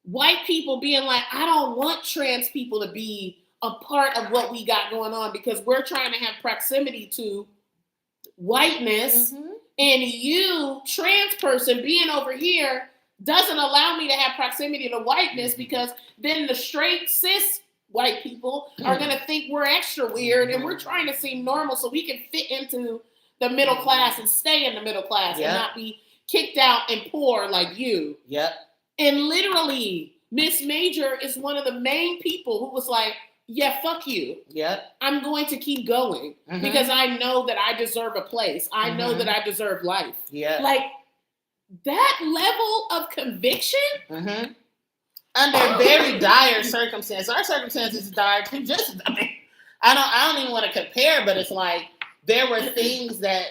white people being like, I don't want trans people to be a part of what we got going on, because we're trying to have proximity to whiteness, and you, trans person, being over here doesn't allow me to have proximity to whiteness, because then the straight cis white people are going to think we're extra weird, and we're trying to seem normal so we can fit into the middle class and stay in the middle class and not be kicked out and poor like you. And literally, Miss Major is one of the main people who was like, yeah, fuck you. I'm going to keep going because I know that I deserve a place. I know that I deserve life. Like, that level of conviction. Mm-hmm. Under very dire circumstances. Our circumstances is dire too. I don't even want to compare, but it's like there were things that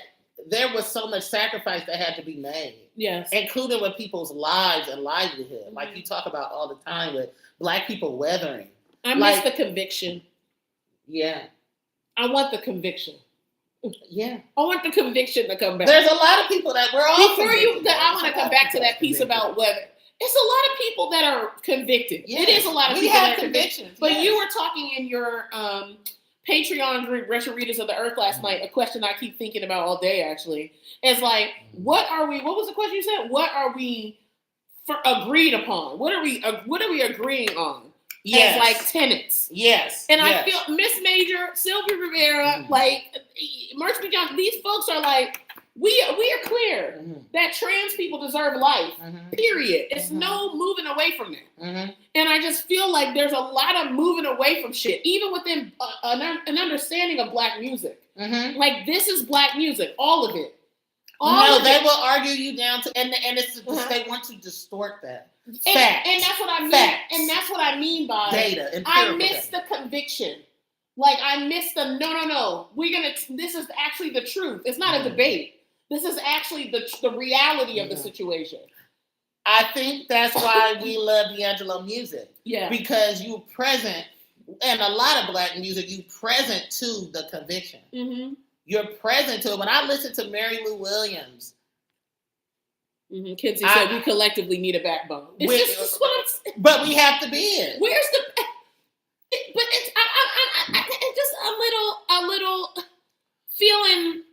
there was so much sacrifice that had to be made. Yes. Including with people's lives and livelihood. Like you talk about all the time with Black people weathering. I miss the conviction. Yeah. I want the conviction. Yeah. I want the conviction to come back. There's a lot of people that we're all I want to come back to that piece about whether it's a lot of people that are convicted. Yeah. It is a lot of people that are convicted. But you were talking in your Patreon group, Retro Readers of the Earth, last night. A question I keep thinking about all day, actually, is like, what was the question you said? What are we agreed upon? What are we agreeing on? Yes. As like tenants. Yes. And I feel Miss Major, Sylvia Rivera, like Merchant Johnson, these folks are like, we are clear that trans people deserve life. Period. It's no moving away from that. And I just feel like there's a lot of moving away from shit, even within an understanding of Black music. Like, this is Black music, all of it. They will argue you down to, and it's they want to distort that. Facts. And that's what I mean. Facts. And that's what I mean by data. I miss the conviction. Like, I miss the no. This is actually the truth. It's not a debate. This is actually the reality of the situation. I think that's why we love D'Angelo music. Yeah. Because you present, and a lot of Black music, you present to the conviction. You're present to it. When I listen to Mary Lou Williams. Kinsey said we collectively need a backbone. It's just what I'm saying. But we have to be it. Where's the... But it's just a little feeling...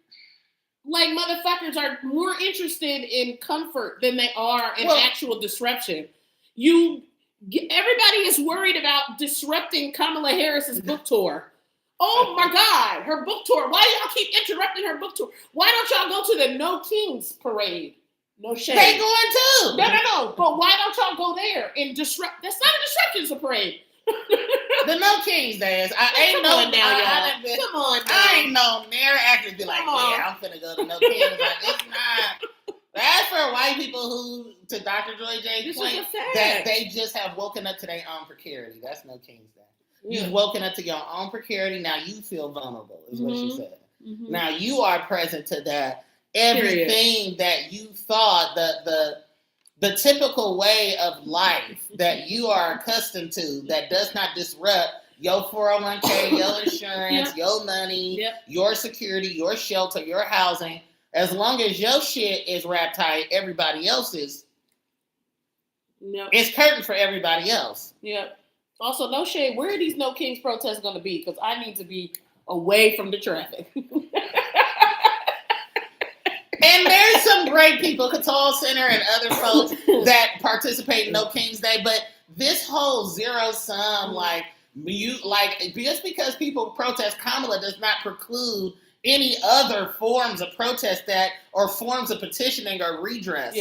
like motherfuckers are more interested in comfort than they are in actual disruption. Everybody is worried about disrupting Kamala Harris's book tour. Oh my God, her book tour. Why do y'all keep interrupting her book tour? Why don't y'all go to the No Kings parade? No shade. They going too. No. But why don't y'all go there and disrupt? That's not a disruption, it's a parade. The No Kings dance. I ain't no Mary actors be like, I'm finna go to No Kings. Like, it's not. That's for white people who, to Dr. Joy J's point, that they just have woken up to their own precarity. That's No Kings Day. You've woken up to your own precarity. Now you feel vulnerable, is what she said. Now you are present to that. Everything that you thought, the typical way of life that you are accustomed to that does not disrupt your 401k, your insurance, your money, your security, your shelter, your housing. As long as your shit is wrapped tight, everybody else's it's curtain for everybody else. Also, no shade. Where are these No Kings protests going to be? Because I need to be away from the traffic. And there's some great people, Catal Center and other folks that participate in No Kings Day, but this whole zero sum, just because people protest Kamala does not preclude any other forms of protest or forms of petitioning or redress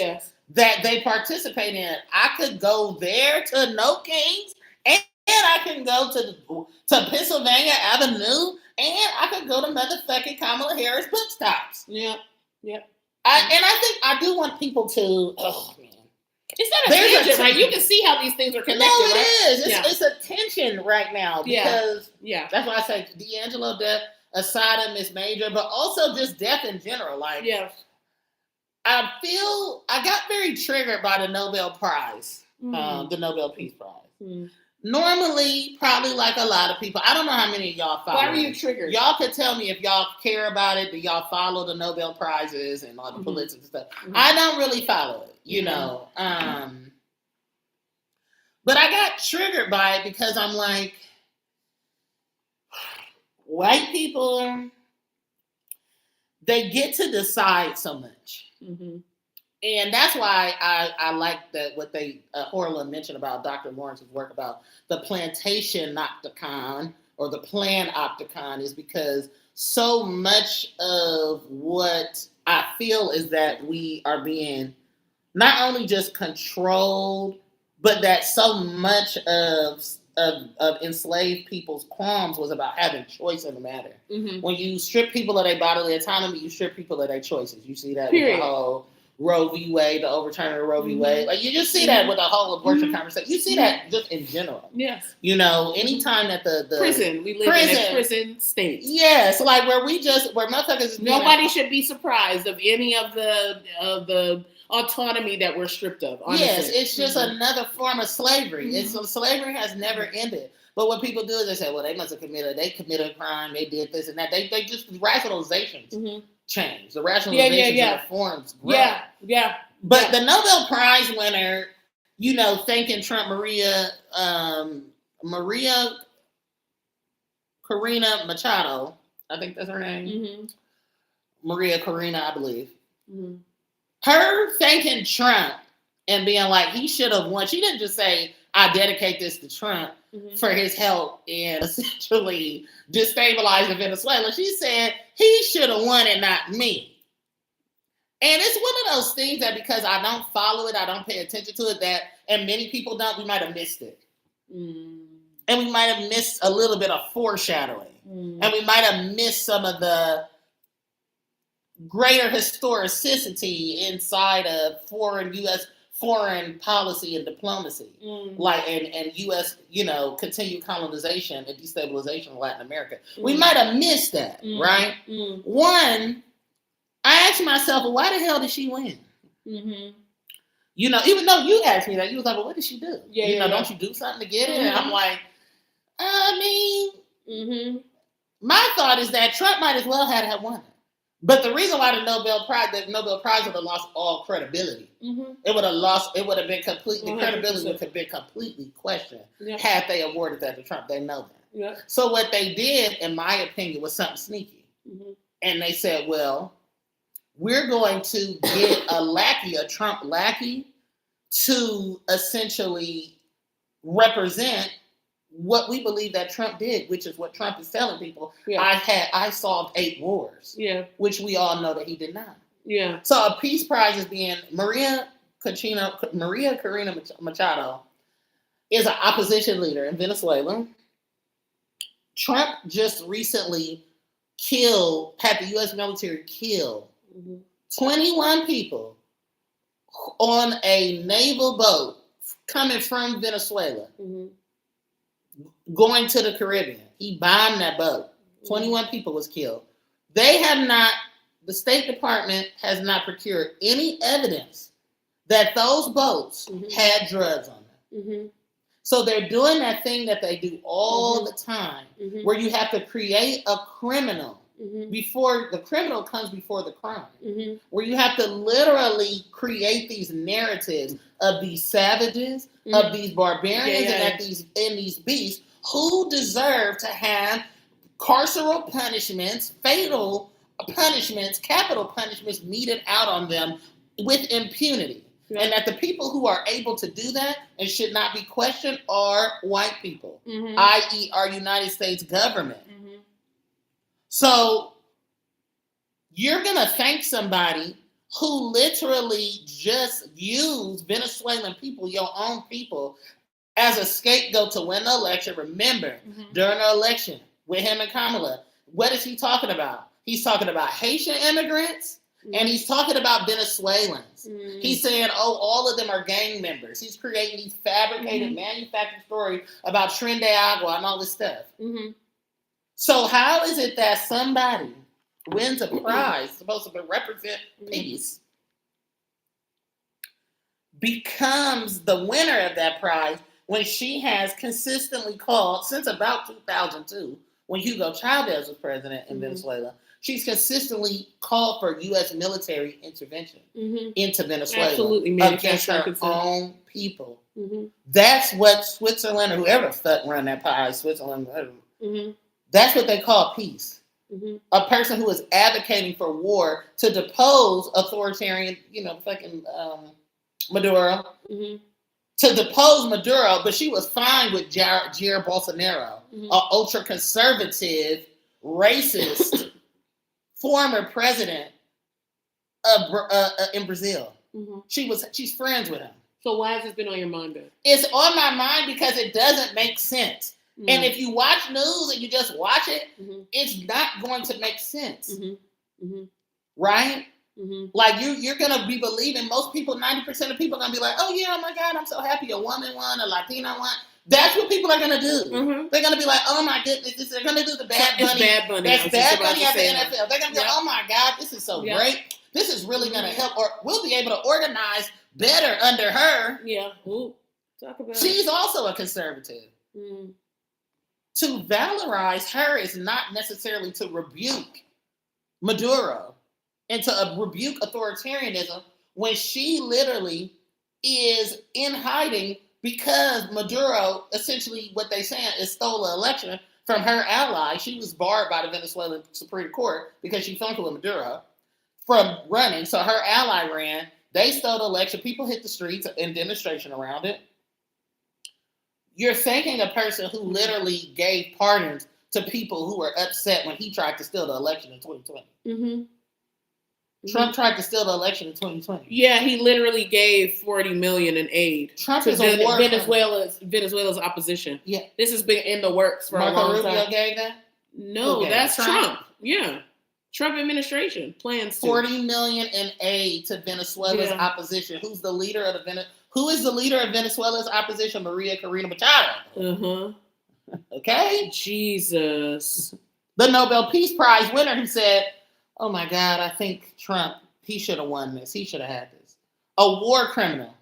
that they participate in. I could go there to No Kings, and I can go to Pennsylvania Avenue, and I could go to motherfucking Kamala Harris book stops. I think I do want people to. Oh man, it's not a tangent, right? You can see how these things are connected. No, it is. It's a tension right now because that's why I say D'Angelo death, Assata, Miss Major, but also just death in general. Like, I got very triggered by the Nobel Prize, the Nobel Peace Prize. Normally, probably like a lot of people, I don't know how many of y'all follow. Why were you triggered? Y'all could tell me if y'all care about it. Do y'all follow the Nobel Prizes and all the political stuff? I don't really follow it, you know. But I got triggered by it because I'm like, white people, they get to decide so much. And that's why I like that what Horla mentioned about Dr. Lawrence's work about the plantation octagon or the plan octagon is because so much of what I feel is that we are being not only just controlled, but that so much of enslaved people's qualms was about having choice in the matter. When you strip people of their bodily autonomy, you strip people of their choices. You see that with the whole Roe v. Wade, the overturn of Roe v. Mm-hmm. Wade. Like, you just see that with the whole abortion Mm-hmm. conversation. You see that just in general. Yes. You know, anytime that the prison, we live in a prison state. Yes, like where motherfuckers is nobody should be surprised of any of the autonomy that we're stripped of. Honestly. Yes, it's just another form of slavery. Slavery has never ended. But what people do is they say, well, they committed a crime, they did this and that. They just rationalizations change. The rationalizations and the forms grow. Yeah. But the Nobel Prize winner, you know, thanking Trump, Maria Corina Machado, I think that's her name. Maria Corina, I believe. Her thanking Trump and being like, he should have won. She didn't just say, I dedicate this to Trump for his help in essentially destabilizing Venezuela. She said, he should have won and not me. And it's one of those things that because I don't follow it, I don't pay attention to it, and many people don't, we might have missed it. And we might have missed a little bit of foreshadowing. And we might have missed some of the greater historicity inside of U.S. foreign policy and diplomacy. Like, and U.S., you know, continued colonization and destabilization of Latin America. We might have missed that, right? One, I asked myself, well, why the hell did she win? You know, even though you asked me that, you was like, well, what did she do? Don't you do something to get it? And I'm like, I mean, my thought is that Trump might as well have won it. But the reason why the Nobel Prize would have lost all credibility. It would have been completely, the credibility would have been completely questioned had they awarded that to Trump. They know that. So what they did, in my opinion, was something sneaky. And they said, well, we're going to get a Trump lackey, to essentially represent what we believe that Trump did, which is what Trump is telling people. I solved 8 wars. Which we all know that he did not. So a peace prize is being Maria Corina Machado is an opposition leader in Venezuela. Trump just recently had the U.S. military kill 21 people on a naval boat coming from Venezuela, going to the Caribbean. He bombed that boat. 21 people was killed. The State Department has not procured any evidence that those boats had drugs on them. So they're doing that thing that they do all the time, where you have to create a criminal before the criminal comes before the crime, where you have to literally create these narratives of these savages, of these barbarians, and these beasts who deserve to have carceral punishments, fatal punishments, capital punishments meted out on them with impunity. And that the people who are able to do that and should not be questioned are white people, i.e. our United States government. So you're going to thank somebody who literally just used Venezuelan people, your own people, as a scapegoat to win the election. Remember, during the election with him and Kamala, what is he talking about? He's talking about Haitian immigrants, and he's talking about Venezuelans. He's saying, all of them are gang members. He's creating these fabricated, manufactured stories about Tren de Agua and all this stuff. So how is it that somebody wins a prize supposed to represent peace, becomes the winner of that prize when she has consistently called, since about 2002, when Hugo Chavez was president in Venezuela, she's consistently called for U.S. military intervention into Venezuela against her own people. That's what Switzerland, or whoever the fuck run that prize, Switzerland, that's what they call peace. A person who is advocating for war to depose authoritarian, fucking Maduro. To depose Maduro, but she was fine with Jair Bolsonaro, an ultra-conservative, racist former president in Brazil. She's friends with him. So why has this been on your mind then? It's on my mind because it doesn't make sense. And if you watch news and you just watch it, it's not going to make sense. Right? Like you're gonna be believing most people, 90% of people are gonna be like, oh yeah, oh my God, I'm so happy a woman won, a Latina won. That's what people are gonna do. They're gonna be like, oh my goodness, they're gonna do the Bad Bunny. Bad Bunny. That's Bad Bunny at the NFL. They're gonna be like, oh my God, this is so great. This is really gonna help, or we'll be able to organize better under her. Yeah. Ooh. Talk about She's also a conservative. To valorize her is not necessarily to rebuke Maduro and to rebuke authoritarianism when she literally is in hiding because Maduro, essentially what they saying is stole an election from her ally. She was barred by the Venezuelan Supreme Court because she flunked with Maduro from running. So her ally ran. They stole the election. People hit the streets in demonstration around it. You're thanking a person who literally gave pardons to people who were upset when he tried to steal the election in 2020. Trump tried to steal the election in 2020. Yeah, he literally gave $40 million in aid Trump to is a war Venezuela's opposition. Yeah, this has been in the works for Marco a long Rubio time. Gave that? No, that's Trump. Yeah, Trump administration plans to. $40 million in aid to Venezuela's opposition. Who is the leader of Venezuela's opposition? Maria Corina Machado. Okay, Jesus. The Nobel Peace Prize winner who said, oh my God, I think Trump, he should have won this. He should have had this. A war criminal.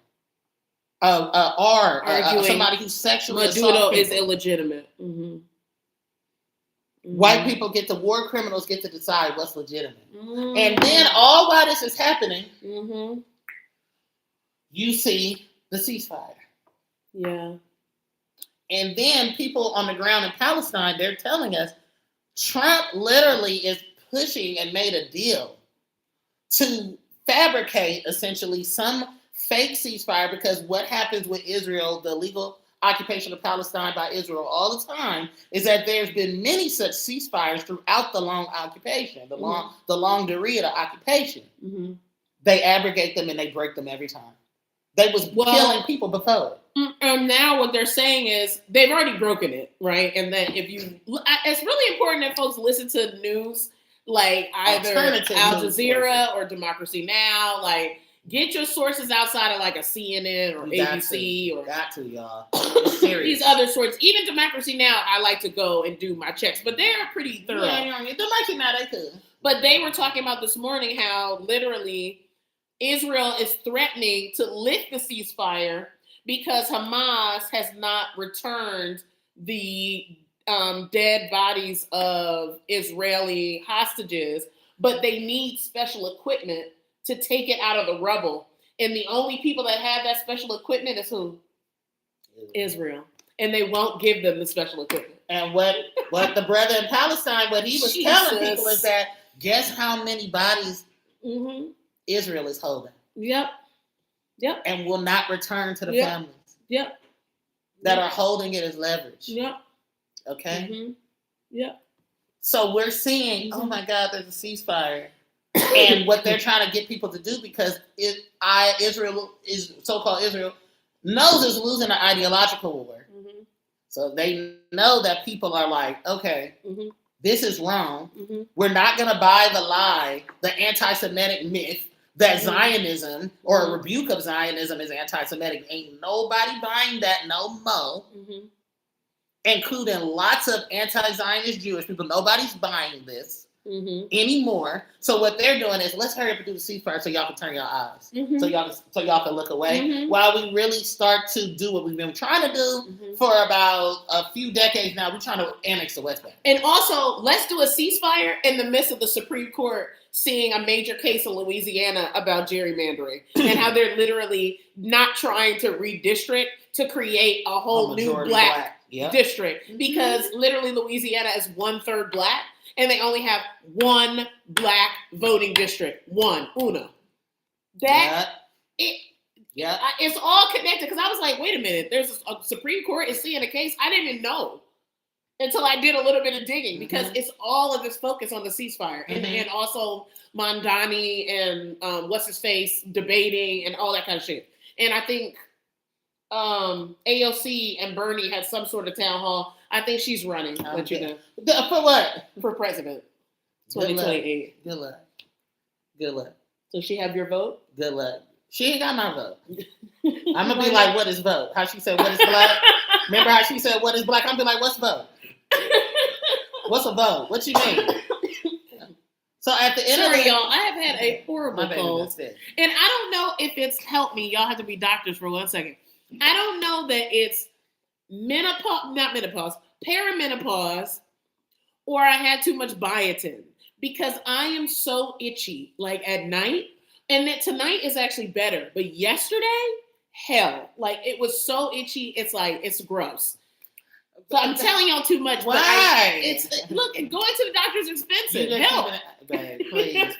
Somebody who sexually Maduro is illegitimate. White people war criminals get to decide what's legitimate. And then all while this is happening, you see the ceasefire. Yeah. And then people on the ground in Palestine, they're telling us Trump literally is pushing and made a deal to fabricate essentially some fake ceasefire, because what happens with Israel, the legal occupation of Palestine by Israel all the time, is that there's been many such ceasefires throughout the long occupation, the long period of occupation. They abrogate them and they break them every time. They was killing people before. And now what they're saying is they've already broken it, right? And that it's really important that folks listen to news like either Al Jazeera or Democracy Now! Like, get your sources outside of like a CNN or ABC or got to y'all. These other sorts. Even Democracy Now! I like to go and do my checks, but they're pretty thorough. Yeah, Democracy Now! They could. But they were talking about this morning how literally Israel is threatening to lift the ceasefire because Hamas has not returned the dead bodies of Israeli hostages, but they need special equipment to take it out of the rubble. And the only people that have that special equipment is who? Israel. And they won't give them the special equipment. And what the brother in Palestine, what he was telling people is that, guess how many bodies Israel is holding? Yep. And will not return to the families. That are holding it as leverage. Okay? So we're seeing, oh my God, there's a ceasefire. And what they're trying to get people to do, because so-called Israel knows it's losing an ideological war. So they know that people are like, okay, this is wrong. We're not going to buy the lie, the anti-Semitic myth that Zionism or a rebuke of Zionism is anti-Semitic. Ain't nobody buying that no more. Including lots of anti-Zionist Jewish people. Nobody's buying this anymore. So what they're doing is, let's hurry up and do the ceasefire so y'all can turn your eyes. So y'all can look away. While we really start to do what we've been trying to do for about a few decades now. We're trying to annex the West Bank. And also, let's do a ceasefire in the midst of the Supreme Court seeing a major case in Louisiana about gerrymandering and how they're literally not trying to redistrict to create a whole new black district, because literally Louisiana is 1/3 black and they only have one black voting district. Uno. It's all connected, because I was like, wait a minute, there's a Supreme Court is seeing a case. I didn't even know until I did a little bit of digging, because it's all of this focus on the ceasefire and also Mondani and what's his face debating and all that kind of shit. And I think AOC and Bernie had some sort of town hall. I think she's running. Let you know. For what? For president. 2028. Good luck. So she have your vote? Good luck. She ain't got my vote. I'm gonna be like, what is vote? How she said, what is black? Remember how she said, what is black? I'm gonna be like, what's vote? What's a vote? What you mean? So at the end of the y'all, I have had a horrible cold. And I don't know if it's helped me. Y'all have to be doctors for 1 second. I don't know that it's perimenopause, or I had too much biotin, because I am so itchy, like at night. And that tonight is actually better. But yesterday, hell, like it was so itchy. It's like, it's gross. So I'm telling y'all too much. Why? Look, going to the doctor is expensive. Help. Babe, please.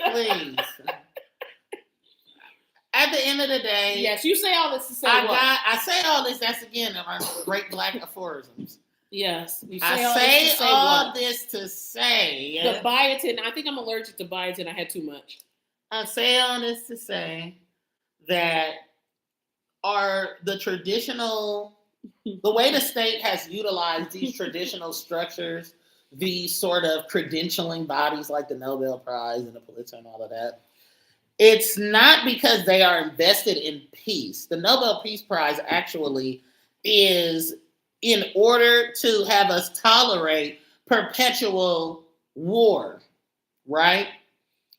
At the end of the day, yes, you say all this to say I say all this. That's again our great black aphorisms. Yes, you say all this to say the biotin. I think I'm allergic to biotin. I had too much. I say all this to say that the way the state has utilized these traditional structures, these sort of credentialing bodies like the Nobel Prize and the Pulitzer and all of that, it's not because they are invested in peace. The Nobel Peace Prize actually is in order to have us tolerate perpetual war, right?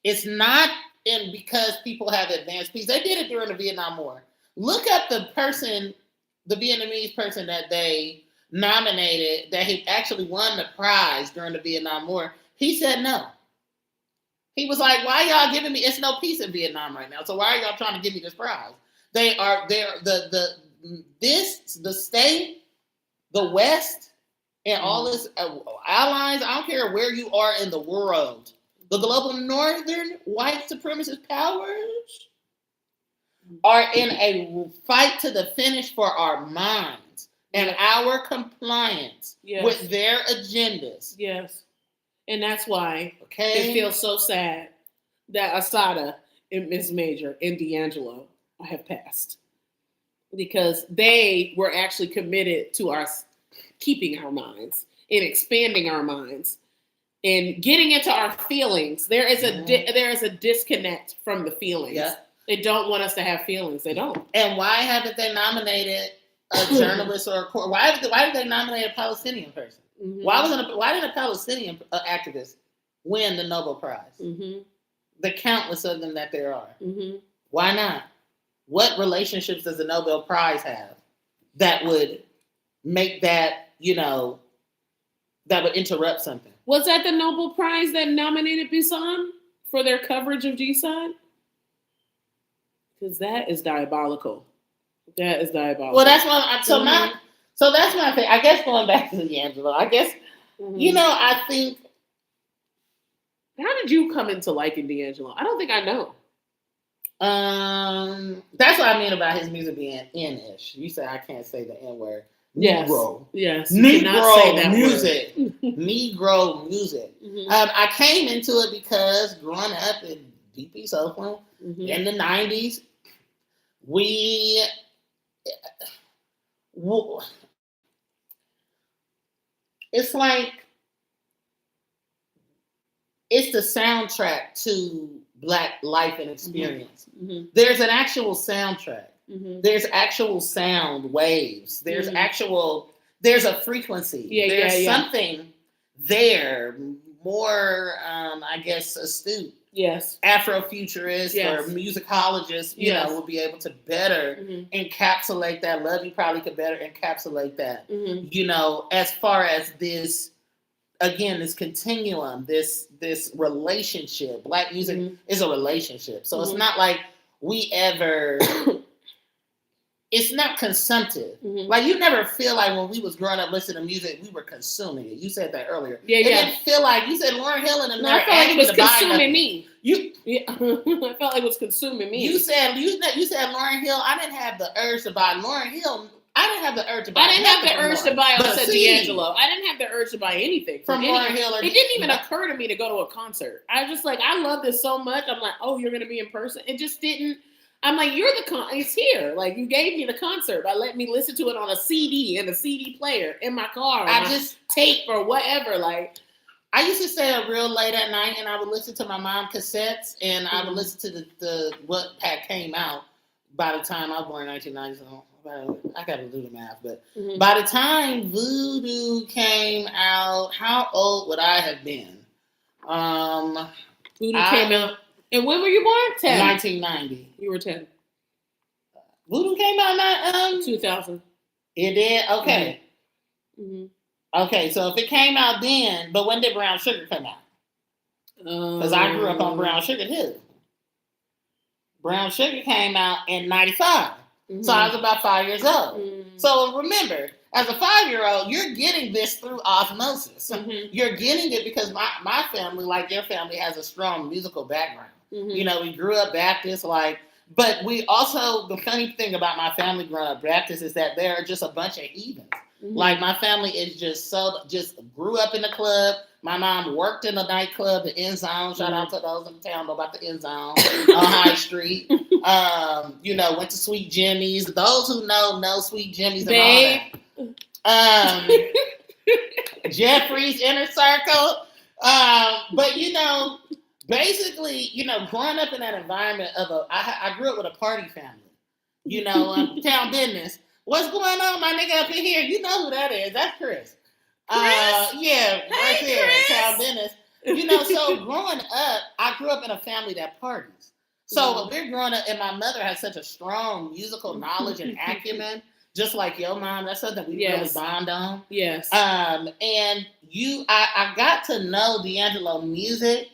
It's not because people have advanced peace. They did it during the Vietnam War. Look at the Vietnamese person that they nominated, that he actually won the prize during the Vietnam War. He said no. He was like, why y'all giving me, it's no peace in Vietnam right now, so why are y'all trying to give me this prize? The state, the West, and all this allies, I don't care where you are in the world, the global northern white supremacist powers are in a fight to the finish for our minds and our compliance with their agendas. Yes. And that's why it feels so sad that Assata and Miss Major and D'Angelo have passed. Because they were actually committed to us keeping our minds and expanding our minds and getting into our feelings. There is a disconnect from the feelings. Yeah. They don't want us to have feelings. They don't. And why haven't they nominated a journalist or a court? Why did they nominate a Palestinian person? Mm-hmm. Why did a Palestinian activist win the Nobel Prize? Mm-hmm. The countless of them that there are. Mm-hmm. Why not? What relationships does the Nobel Prize have that would make that, that would interrupt something? Was that the Nobel Prize that nominated Busan for their coverage of GSOD? Because that is diabolical. That is diabolical. Well, that's why. So that's my thing. I guess going back to D'Angelo, I guess I think. How did you come into liking D'Angelo? I don't think I know. That's what I mean about his music being N-ish. You say I can't say the N-word. Yes. Negro. Yes. Negro music. Negro music. Mm-hmm. I came into it because growing up in Deep East Oakland in the 90s, it's like, it's the soundtrack to Black life and experience. Mm-hmm. There's an actual soundtrack. Mm-hmm. There's actual sound waves. There's there's a frequency. There's something there more, I guess, astute. Yes. Afrofuturist or musicologist, will be able to better encapsulate that. Love, you probably could better encapsulate that. Mm-hmm. As far as this, again, this continuum, this relationship. Black music is a relationship. So it's not like we ever... It's not consumptive. Mm-hmm. Like, you never feel like when we was growing up listening to music, we were consuming it. You said that earlier. It didn't feel like, you said Lauryn Hill and them. I felt like it was consuming me. I felt like it was consuming me. You said Lauryn Hill. I didn't have the urge to buy Lauryn Hill. I didn't have the urge to buy. I didn't have the urge to buy D'Angelo. I didn't have the urge to buy anything from Lauryn Hill. It didn't even occur to me to go to a concert. I was just like, I love this so much. I'm like, oh, you're going to be in person. It just didn't. I'm like, it's here. Like, you gave me the concert by letting me listen to it on a CD and a CD player in my car. I just tape or whatever. Like, I used to stay up real late at night, and I would listen to my mom cassettes, and I would listen to the what had came out by the time I was born in 1990. So I got to do the math, but by the time Voodoo came out, how old would I have been? Voodoo came out, and when were you born? 10. 1990. You were 10. Voodoo came out in 2000. It did? Okay. Okay, so if it came out then, but when did Brown Sugar come out? Because I grew up on Brown Sugar too. Brown Sugar came out in 95. So I was about 5 years old. So remember, as a 5-year-old, you're getting this through osmosis. You're getting it because my family, like your family, has a strong musical background. You know, we grew up Baptist, but we also, the funny thing about my family growing up Baptist is that they're just a bunch of heathens. Like, my family is just grew up in the club. My mom worked in a nightclub, the End Zone. Shout out to those in town know about the End Zone on High Street. You know, went to Sweet Jimmy's. Those who know Sweet Jimmy's and all that. Jeffrey's Inner Circle. But, you know, basically, you know, growing up in that environment I grew up with a party family. You know, town business. What's going on, my nigga up in here? You know who that is. That's Chris. Yeah, right there, Town Dennis. You know, so growing up, I grew up in a family that parties. So we're growing up, and my mother has such a strong musical knowledge and acumen, just like your mom. That's something we really bond on. Yes. And I got to know D'Angelo music.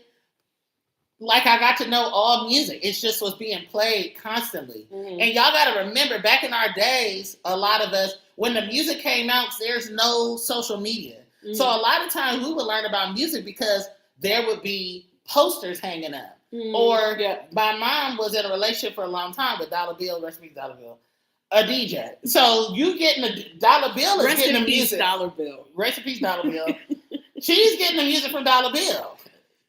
Like, I got to know all music. It's just was being played constantly. And y'all got to remember, back in our days, a lot of us, when the music came out, there's no social media. So a lot of times we would learn about music because there would be posters hanging up. Or my mom was in a relationship for a long time with Dollar Bill, rest in peace, Dollar Bill, a DJ. So you getting a Dollar Bill is getting the music. Dollar Bill. Rest in peace, Dollar Bill. She's getting the music from Dollar Bill.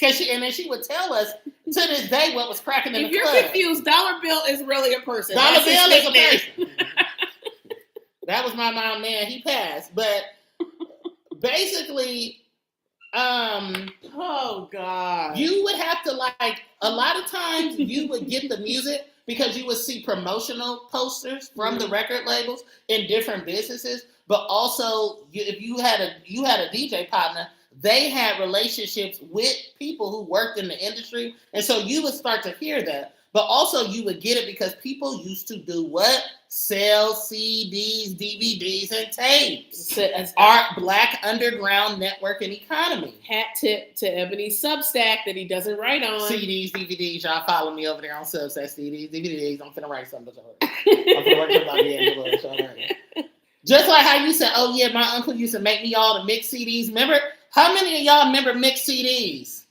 And then she would tell us to this day what was cracking in the club. If you're confused, Dollar Bill is really a person. Dollar Bill is a person. That was my mom, man. He passed. But basically, oh God, you would have to, like, a lot of times you would get the music because you would see promotional posters from the record labels in different businesses. But also, if you had a DJ partner, they had relationships with people who worked in the industry. And so you would start to hear that. But also you would get it because people used to do what? Sell CDs, DVDs, and tapes. Our Black underground network and economy. Hat tip to Ebony's Substack that he doesn't write on. CDs, DVDs. Y'all follow me over there on Substack. CDs, DVDs. I'm finna write something. I'm finna work about the Just like how you said, oh yeah, my uncle used to make me all the mixed CDs. Remember? How many of y'all remember mixed CDs?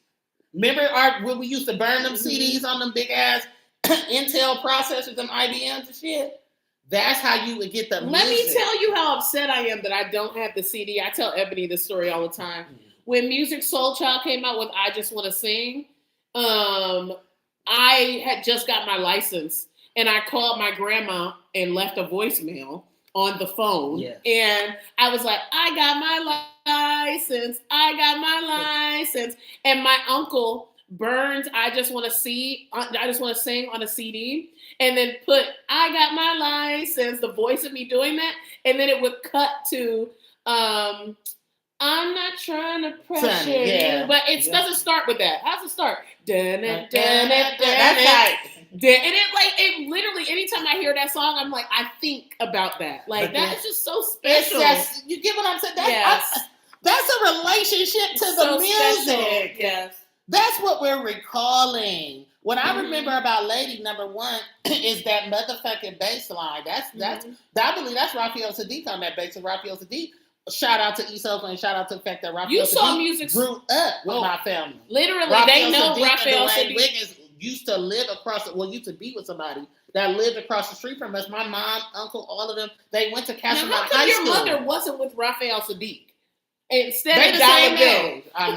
Remember when we used to burn them CDs on them big ass Intel processors, them IBMs and shit? That's how you would get the music. Let me tell you how upset I am that I don't have the CD. I tell Ebony this story all the time. When Music Soul Child came out with I Just Want to Sing, I had just got my license and I called my grandma and left a voicemail on the phone. And I was like, I got my license. And my uncle burned I Just Want to Sing on a CD and then put I got my license, the voice of me doing that, and then it would cut to I'm not trying to pressure you, but it doesn't start with that. How's it start? That's right. And it literally, anytime I hear that song, I'm like, I think about that. Like, that is just so special. You get what I'm saying? That's a relationship to the music. Special. Yes. That's what we're recalling. What I remember about Lady Number One is that motherfucking bass line. I believe that's Raphael Sadiq on that bass. And Raphael Sadiq, shout out to East Oakland, shout out to the fact that Raphael Sadiq grew up with my family. Literally, they know Raphael Sadiq. Wiggins used to live used to be with somebody that lived across the street from us. My mom, uncle, all of them, they went to Castlemont High School. Your mother wasn't with Raphael Sadiq instead of Dollar Bill? I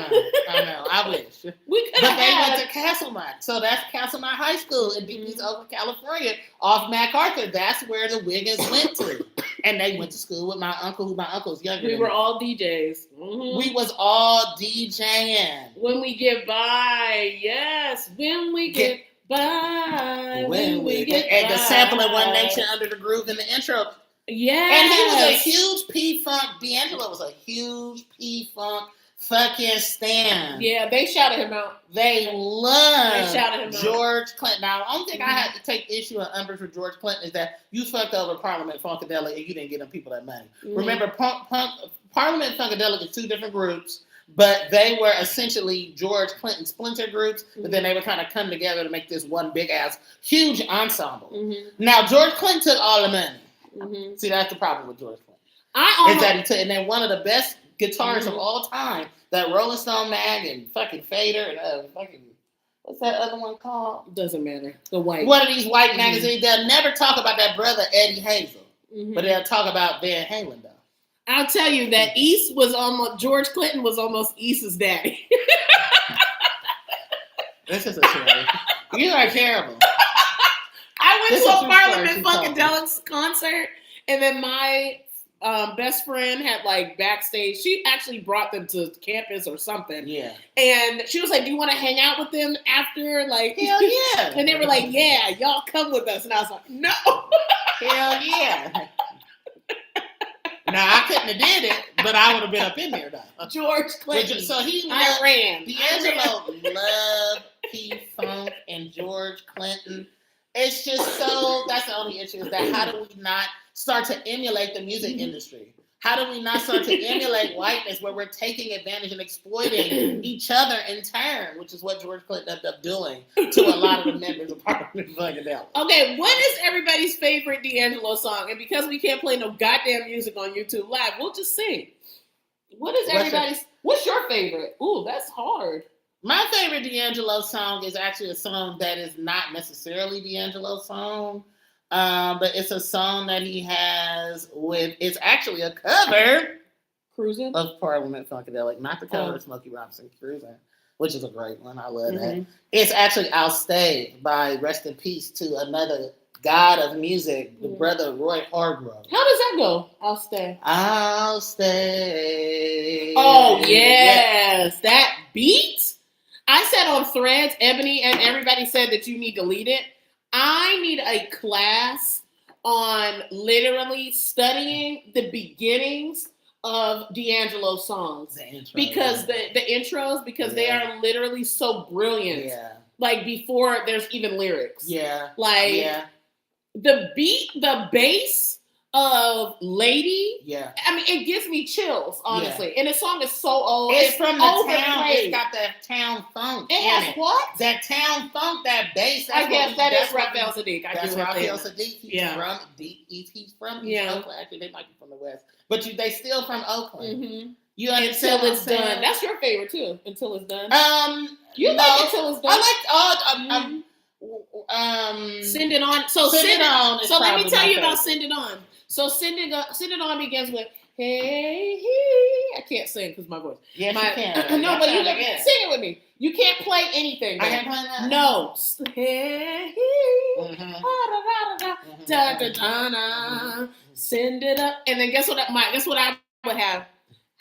know. I wish. They went to Castlemont. So that's Castlemont High School in Deep East Oakland, California, off MacArthur. That's where the Wiggins went to. And they went to school with my uncle, who my uncle's younger We than were me. all DJs. We was all DJing. When we get by, yes. When we get by. When we get by. And the sampling One Nation Under the Groove in the intro. Yes. And he was a huge P-Funk. D'Angelo was a huge P-Funk fucking stan. Yeah, they shouted him out. They loved shouted him George Clinton. Now, the only thing I had to take issue and umbrage with George Clinton is that you fucked over Parliament Funkadelic and you didn't get them people that money. Remember, Parliament Funkadelic is two different groups, but they were essentially George Clinton splinter groups, but then they would kind of come together to make this one big-ass, huge ensemble. Now, George Clinton took all the money. See, that's the problem with George Clinton. Is that he took, and then one of the best guitarists of all time, that Rolling Stone mag and fucking Fader and fucking, what's that other one called? Doesn't matter. The white. One of these white magazines, they'll never talk about that brother Eddie Hazel, but they'll talk about Van Halen though. I'll tell you that George Clinton was almost East's daddy. This is a story. You are terrible. I went to a Parliament Funkadelic's concert, and then my best friend had like backstage. She actually brought them to campus or something. Yeah. And she was like, "Do you want to hang out with them after?" Like, hell yeah. And they were like, "Yeah, y'all come with us." And I was like, "No." Hell yeah. Now I couldn't have did it, but I would have been up in there though. George Clinton. So I ran. D'Angelo loved P-Funk and George Clinton. It's just so, that's the only issue, is that how do we not start to emulate the music industry? How do we not start to emulate whiteness where we're taking advantage and exploiting each other in turn, which is what George Clinton ended up doing to a lot of the members of Parliament Funkadelic. Okay, what is everybody's favorite D'Angelo song? And because we can't play no goddamn music on YouTube Live, we'll just sing. What is what's your favorite? Ooh, that's hard. My favorite D'Angelo song is actually a song that is not necessarily D'Angelo's song, but it's a song that he has it's actually a cover Cruising of Parliament Funkadelic, not the cover of Smokey Robinson Cruising, which is a great one. I love that. It's actually I'll Stay by, rest in peace to another god of music, the brother Roy Hargrove. How does that go? I'll Stay. I'll stay. Oh, yes. That beat? I said on Threads, Ebony and everybody said that you need to lead it. I need a class on literally studying the beginnings of D'Angelo songs. Because the intros, because they are literally so brilliant. Yeah. Like before there's even lyrics. Yeah. Like the beat, the bass of Lady. Yeah. I mean, it gives me chills, honestly. And the song is so old. It's from the town. It's got that town funk. It has what? That town funk, that bass. I guess that is Raphael Sadiq. That's Raphael Sadiq. He's from Oakland. Actually, they might be from the West. But they still from Oakland. You understand Until It's Done. That's your favorite too. Until It's Done. You like Until It's Done. I like Send It On. So Send It On. So let me tell you about Send It On. So Send It On begins with Hey He. I can't sing because my voice. Yes, you can. No, but you can sing it with me. You can't play anything. I can't play that. No. Hey He. Da da da da. Send it up, and then guess what I would have.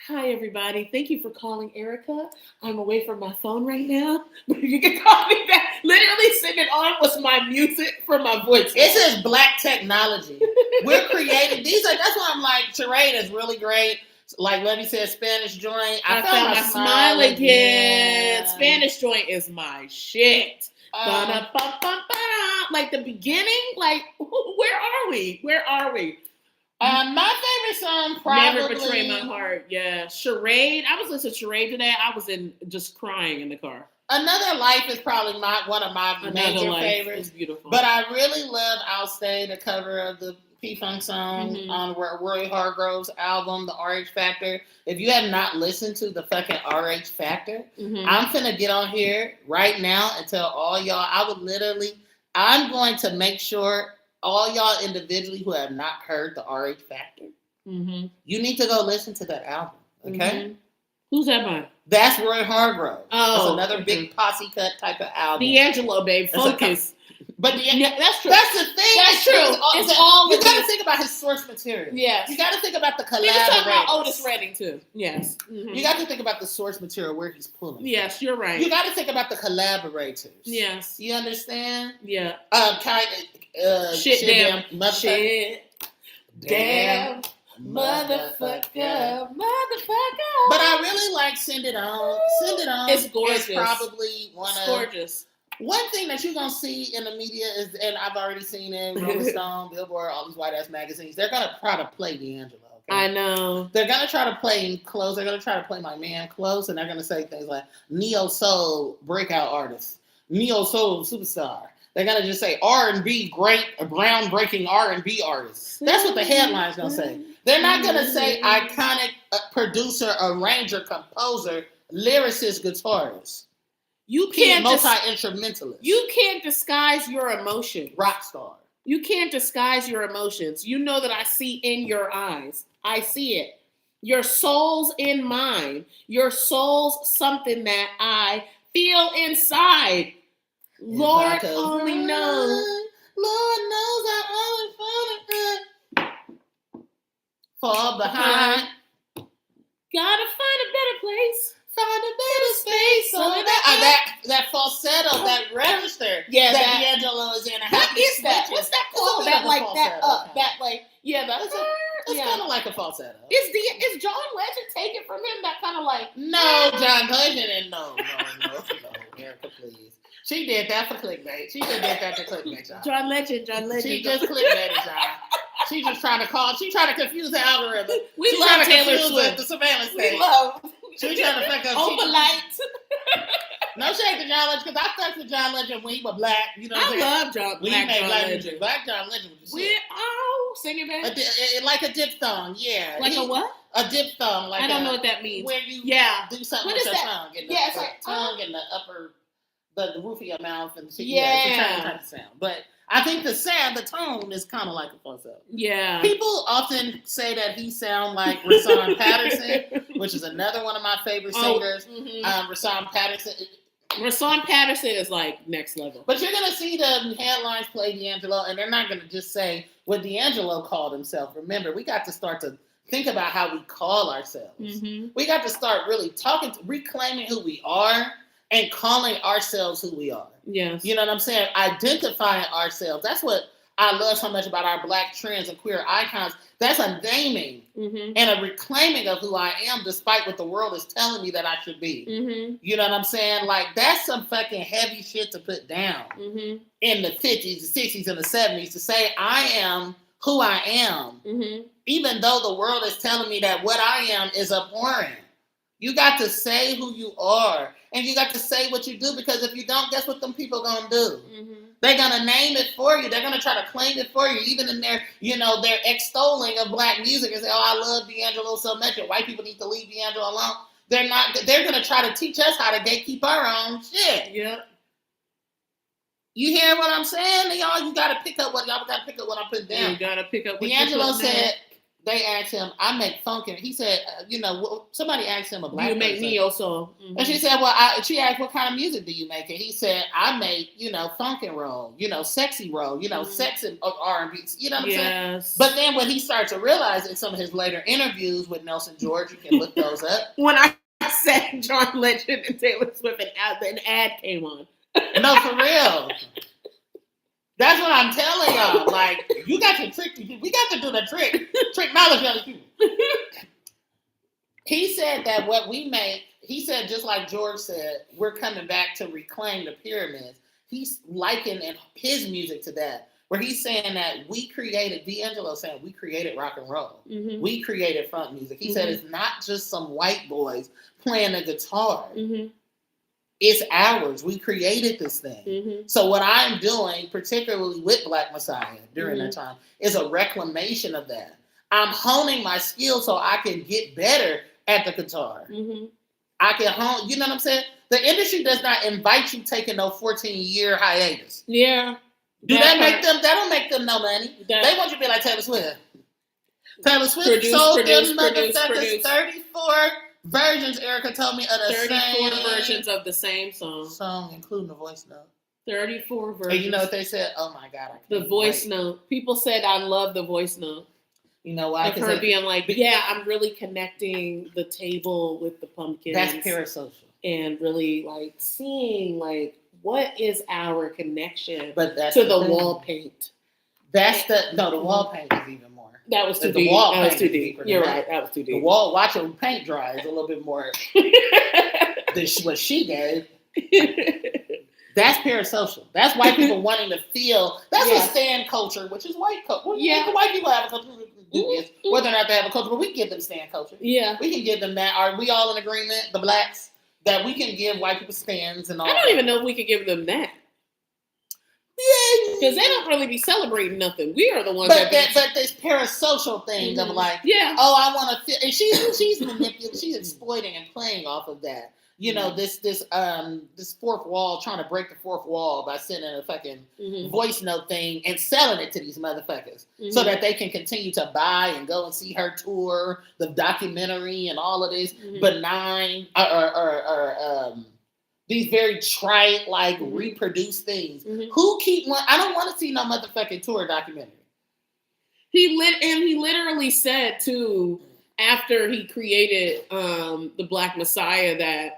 Hi everybody, thank you for calling Erica. I'm away from my phone right now, but you can call me back. Literally, Send It On was my music for my voice. This is black technology. We're creating that's why I'm like, Charade is really great. Like Levy said, Spanish Joint. I found my smile again. Spanish Joint is my shit. Like the beginning, like where are we? My favorite song probably Never Betray My Heart. Yeah. Charade. I was listening to Charade today. I was just crying in the car. Another Life is probably one of my major favorites. It's beautiful. But I really love I'll Stay, the cover of the P-Funk song on Roy Hargrove's album, The RH Factor. If you have not listened to the fucking RH Factor, I'm finna get on here right now and tell all y'all, I'm going to make sure all y'all individually who have not heard the RH Factor, you need to go listen to that album, okay? Who's that by? That's Roy Hargrove. Oh, that's another big posse cut type of album. D'Angelo, babe, focus. But that's true. That's the thing. That's true. It's all you got to think about his source material. Yes. You got to think about the collaborators. We can talk about Otis Redding too. Yes. Mm-hmm. You got to think about the source material where he's pulling. Yes, you're right. You got to think about the collaborators. Yes. You understand? Yeah. Shit, damn, motherfucker. But I really like Send It On. Send It On. It's gorgeous. It's probably gorgeous. One thing that you're going to see in the media is, and I've already seen it in Rolling Stone, Billboard, all these white-ass magazines, they're going to try to play D'Angelo. Okay? I know. They're going to try to play him close. They're going to try to play my man close, and they're going to say things like neo-soul breakout artist, neo-soul superstar. They're going to just say R&B great, a groundbreaking R&B artist. That's what the headline's going to say. They're not going to say iconic producer, arranger, composer, lyricist, guitarist. You can't multi-instrumentalist. You can't disguise your emotions. Rock star. You can't disguise your emotions. You know that I see in your eyes. I see it. Your soul's in mine. Your soul's something that I feel inside. Lord only knows. Lord knows I only fall behind. Gotta find a better place. Find a better space. So that falsetto, that register. Yeah, that D'Angelo is in. What is that? What's that called? That like that up. That like It's kind of like a falsetto. Is John Legend taken from him? That kind of like no, John Legend and no, Erica, please. She did that for clickbait. She just did that for clickbait, y'all. John Legend. She just clickbaited, y'all. She just trying to confuse the algorithm. We love Taylor Swift. The surveillance state. We love. She trying to fuck up. Overlight. No shade to John Legend, because I fucked with John Legend when he was black. You know what I'm saying? I love John Legend. Black John Legend was shit. Sing it back. Like a diphthong, yeah. Like a what? A diphthong. Like I don't know what that means. Where you do something what with your tongue. It's like tongue and the upper, the roof of your mouth. And shit. Yeah. It's a certain type of sound. But I think the tone is kind of like a falsetto. Yeah. People often say that he sounds like Rashawn Patterson, which is another one of my favorite singers. Rashawn Patterson. Rashawn Patterson is like next level. But you're going to see the headlines play D'Angelo, and they're not going to just say what D'Angelo called himself. Remember, we got to start to think about how we call ourselves. Mm-hmm. We got to start really reclaiming who we are and calling ourselves who we are. Yes. You know what I'm saying? Identifying ourselves. That's what I love so much about our Black trans and queer icons. That's a naming and a reclaiming of who I am, despite what the world is telling me that I should be. Mm-hmm. You know what I'm saying? Like, that's some fucking heavy shit to put down in the 50s, the 60s, and the 70s, to say I am who I am, even though the world is telling me that what I am is abhorrent. You got to say who you are, and you got to say what you do, because if you don't, guess what them people gonna do? They're gonna name it for you. They're gonna try to claim it for you, even in their, their extolling of Black music and say, "Oh, I love D'Angelo so much," and white people need to leave D'Angelo alone. They're not. They're gonna try to teach us how to gatekeep our own shit. Yeah. You hear what I'm saying, y'all? You gotta pick up what I put down. You gotta pick up. What D'Angelo said. They asked him, I make funk, and he said, somebody asked him a Black person. You make neo soul. And she said, she asked, what kind of music do you make? And he said, I make, funk and roll, sexy roll, sex and R&B, you know what I'm saying? But then when he started to realize in some of his later interviews with Nelson George, you can look those up. When I said John Legend and Taylor Swift, an ad came on. No, for real. That's what I'm telling y'all. Like, you got to trick people. We got to do the trick knowledge other people. He said that what we make, he said, just like George said, we're coming back to reclaim the pyramids. He's likening his music to that, where he's saying that D'Angelo saying we created rock and roll. Mm-hmm. We created funk music. He said it's not just some white boys playing a guitar. Mm-hmm. It's ours. We created this thing. Mm-hmm. So what I'm doing, particularly with Black Messiah during that time, is a reclamation of that. I'm honing my skills so I can get better at the guitar. Mm-hmm. I can hone, you know what I'm saying? The industry does not invite you taking no 14-year hiatus. Yeah. That don't make them no money. They want you to be like Taylor Swift. Taylor Swift sold them motherfuckers 34 versions, Erica told me, of the 34 same versions of the same song, including the voice note. 34 versions. And you know what they said? Oh my God. The voice note. People said, I love the voice note. You know why? Of her being like, yeah, I'm really connecting the table with the pumpkins. That's parasocial. And really like seeing like what is our connection but that's to the wall paint. That's the wall paint is even more. That was too deep. That was too deep. You're right. That was too deep. The wall, watching paint dry is a little bit more than what she gave. That's parasocial. That's white people wanting to feel. That's a stand culture, which is white culture. Yeah, white people have a culture. Whether or not they have a culture, but we can give them stand culture. Yeah, we can give them that. Are we all in agreement, the blacks, that we can give white people stands and all? I don't even know if we can give them that. Yeah, because they don't really be celebrating nothing. We are the ones but this parasocial thing of like, I want to feel, and she's manipulating, she's exploiting and playing off of that. You know, this fourth wall, trying to break the fourth wall by sending a fucking voice note thing and selling it to these motherfuckers so that they can continue to buy and go and see her tour, the documentary, and all of this benign these very trite, like reproduced things. Who I don't want to see no motherfucking tour documentary. He literally said too, after he created the Black Messiah, that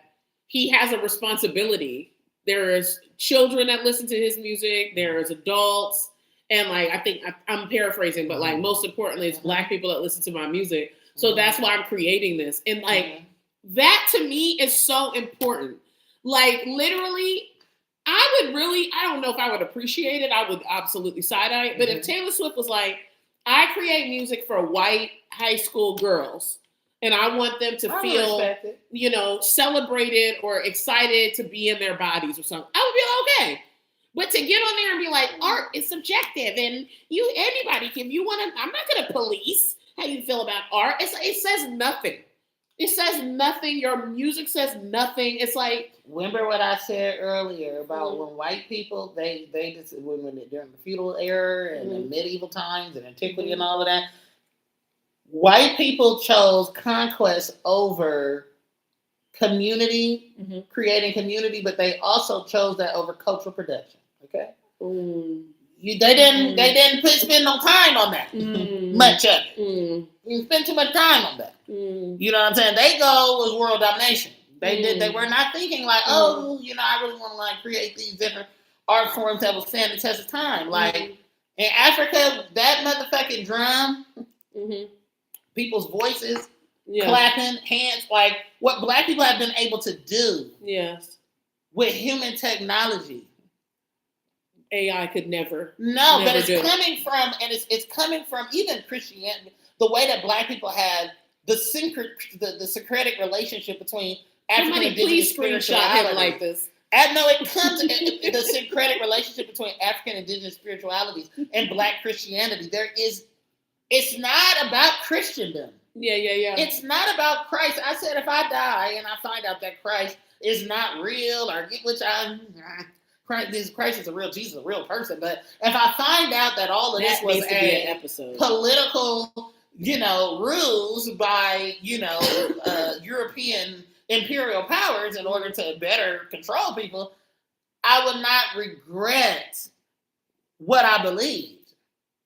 he has a responsibility. There's children that listen to his music. There's adults. And like, I think I'm paraphrasing, but like most importantly, it's Black people that listen to my music. So that's why I'm creating this. And like, that to me is so important. Like literally, I don't know if I would appreciate it. I would absolutely side-eye it. But if Taylor Swift was like, I create music for white high school girls, and I want them to feel, you know, celebrated or excited to be in their bodies or something, I would be like, okay. But to get on there and be like, art is subjective, and anybody can, you want to, I'm not going to police how you feel about art. It says nothing. It says nothing. Your music says nothing. It's like, remember what I said earlier about when white people, they just, when during the feudal era and the medieval times and antiquity and all of that, white people chose conquest over community, creating community, but they also chose that over cultural production. Okay, they didn't spend no time on that. Much of it. You spend too much time on that. You know what I'm saying? They go was world domination. They were not thinking like, you know, I really want to like create these different art forms that will stand the test of time. Like in Africa, that motherfucking drum, people's voices, clapping, hands, like what Black people have been able to do with human technology. AI could never. No, but it's coming from, and it's coming from even Christianity. The way that Black people had the syncretic relationship between African indigenous spirituality. Like this. It comes the syncretic relationship between African indigenous spiritualities and Black Christianity. It's not about Christendom. Yeah. It's not about Christ. I said if I die and I find out that Christ is not real, or Christ is a real, Jesus is a real person. But if I find out that all of this was a political, you know, rules by, you know, European imperial powers in order to better control people, I would not regret what I believed,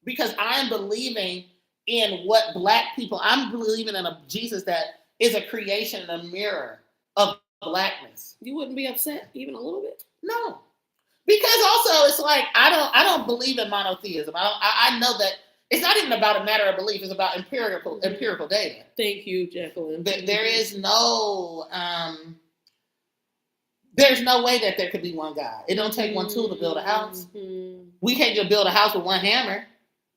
because I'm believing in what Black people, I'm believing in a Jesus that is a creation and a mirror of Blackness. You wouldn't be upset even a little bit? No. Because also it's like, I don't believe in monotheism. I know that it's not even about a matter of belief. It's about empirical data. Thank you, Jacqueline. There is no, there's no way that there could be one God. It don't take one tool to build a house. We can't just build a house with one hammer,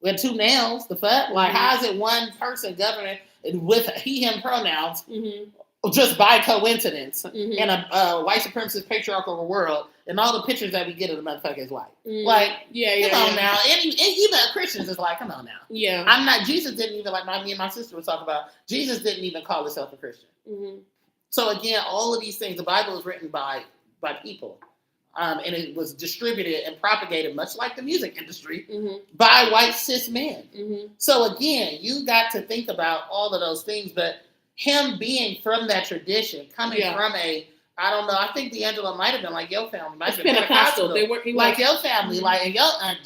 with two nails. The fuck? Like, how is it one person governing with he, him pronouns just by coincidence in a white supremacist patriarchal world, and all the pictures that we get of the motherfucker is white. Like, come on now. And even Christians is like, come on now. Yeah. I'm not, Jesus didn't even, like me and my sister were talking about, Jesus didn't even call himself a Christian. So again, all of these things, the Bible is written by people. And it was distributed and propagated, much like the music industry, by white cis men. So again, you got to think about all of those things, but him being from that tradition, coming from I don't know, I think D'Angelo might have been like your family, might have been Pentecostal. They were like your family, like, and your aunt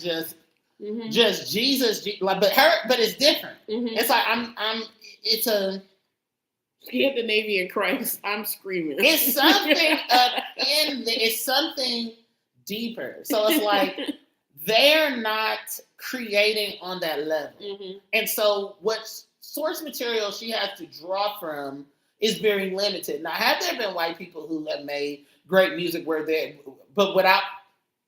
just Jesus, like, but it's different. It's like it's a. He had the Navy in Christ. I'm screaming. It's something it's something deeper. So it's like they're not creating on that level, and so what source material she has to draw from is very limited. Now, have there been white people who have made great music but without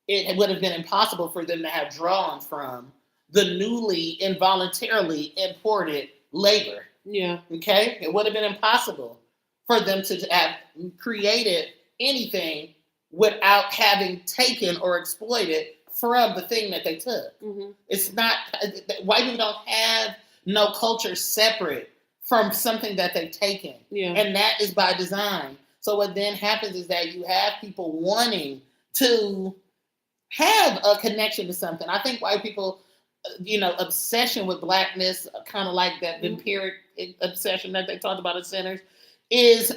it would have been impossible for them to have drawn from the newly involuntarily imported labor. Yeah. Okay? It would have been impossible for them to have created anything without having taken or exploited from the thing that they took. It's not, white people don't have no culture separate from something that they've taken. Yeah. And that is by design. So what then happens is that you have people wanting to have a connection to something. I think white people, obsession with blackness, kind of like that vampiric obsession that they talked about in Sinners, is.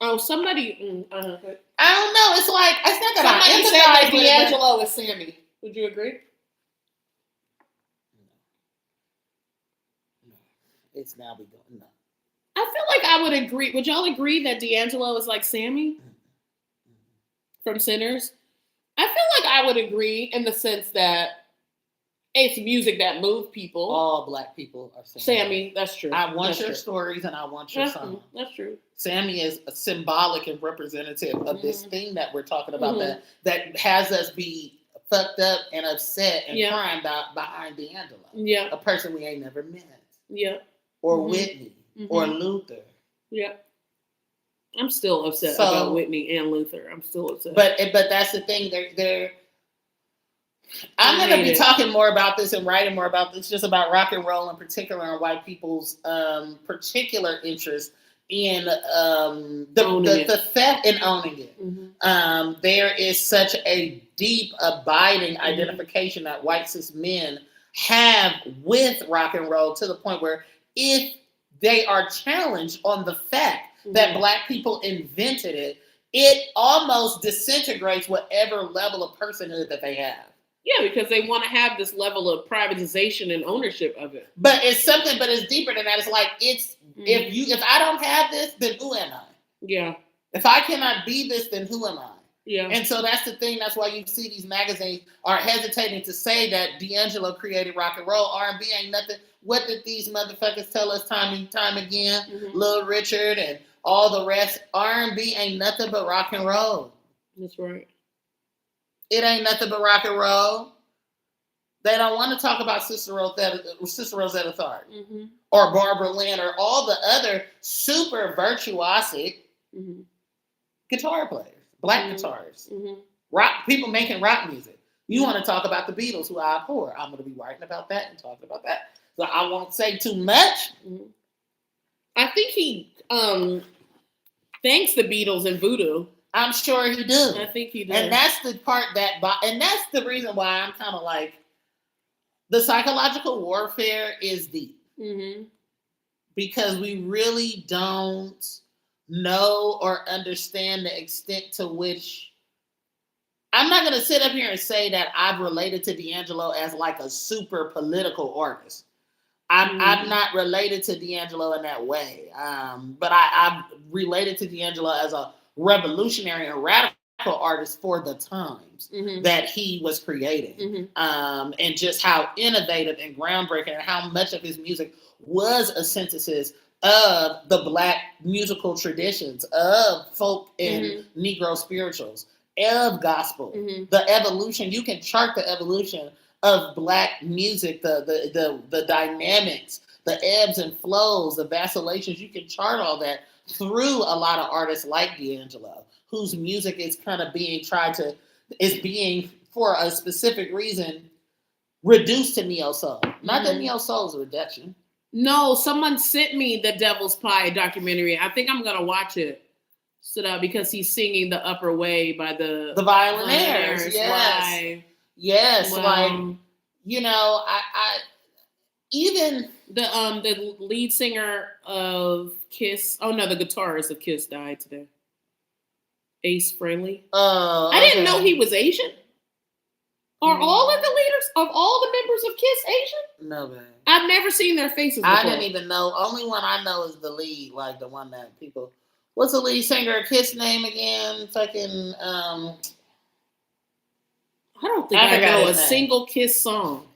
Oh, somebody. I don't know. It's like it's not that somebody said that D'Angelo is Sammy. Would you agree? No. It's now we go. No. I feel like I would agree. Would y'all agree that D'Angelo is like Sammy from Sinners? I feel like I would agree in the sense that it's music that moves people. All black people are Sammy. That's true. I want your stories and I want your song. That's true. Sammy is a symbolic and representative of this thing that we're talking about that has us be fucked up and upset and crying behind D'Angelo. Yeah. A person we ain't never met. Yeah. Or Whitney. Or Luther. Yeah. I'm still upset about Whitney and Luther. I'm still upset. But that's the thing. They're I'm going to be talking more about this and writing more about this, just about rock and roll in particular, and white people's particular interest in the theft and owning it. There is such a deep, abiding identification that white cis men have with rock and roll, to the point where if they are challenged on the fact that black people invented it, it almost disintegrates whatever level of personhood that they have. Yeah, because they want to have this level of privatization and ownership of it. But it's deeper than that. It's like, if I don't have this, then who am I? Yeah. If I cannot be this, then who am I? Yeah. And so that's the thing. That's why you see these magazines are hesitating to say that D'Angelo created rock and roll. R&B ain't nothing. What did these motherfuckers tell us time and time again? Little Richard and all the rest. R&B ain't nothing but rock and roll. That's right. It ain't nothing but rock and roll. They don't want to talk about Sister Rosetta Tharpe or Barbara Lynn or all the other super virtuosic guitar players, black guitarists, rock people making rock music. You want to talk about the Beatles, who I abhor. I'm going to be writing about that and talking about that. So I won't say too much. I think he thanks the Beatles and voodoo. I'm sure he does. I think he does. And that's the part and that's the reason why I'm kind of like, the psychological warfare is deep. Because we really don't know or understand the extent to which, I'm not going to sit up here and say that I've related to D'Angelo as like a super political artist. I'm not related to D'Angelo in that way. But I've related to D'Angelo as a revolutionary and radical artist for the times that he was creating. And just how innovative and groundbreaking, and how much of his music was a synthesis of the black musical traditions, of folk and Negro spirituals, of gospel. The evolution, you can chart the evolution of black music, the dynamics, the ebbs and flows, the vacillations. You can chart all that through a lot of artists like D'Angelo, whose music is kind of being for a specific reason reduced to neo soul. Not that neo soul is a reduction. No, someone sent me the Devil's Pie documentary. I think I'm gonna watch it. Because he's singing "The Upper Way" by the Violinaires. Yes, live. yes. Wow. Like, I even the lead singer of Kiss. Oh no, the guitarist of Kiss died today. Ace Frehley. Oh, I didn't know he was Asian. Are all of the leaders of all the members of Kiss Asian? No, man. I've never seen their faces before. I didn't even know. Only one I know is the lead, like the one that people. What's the lead singer of Kiss name again? Fucking. I don't think I know a single Kiss song.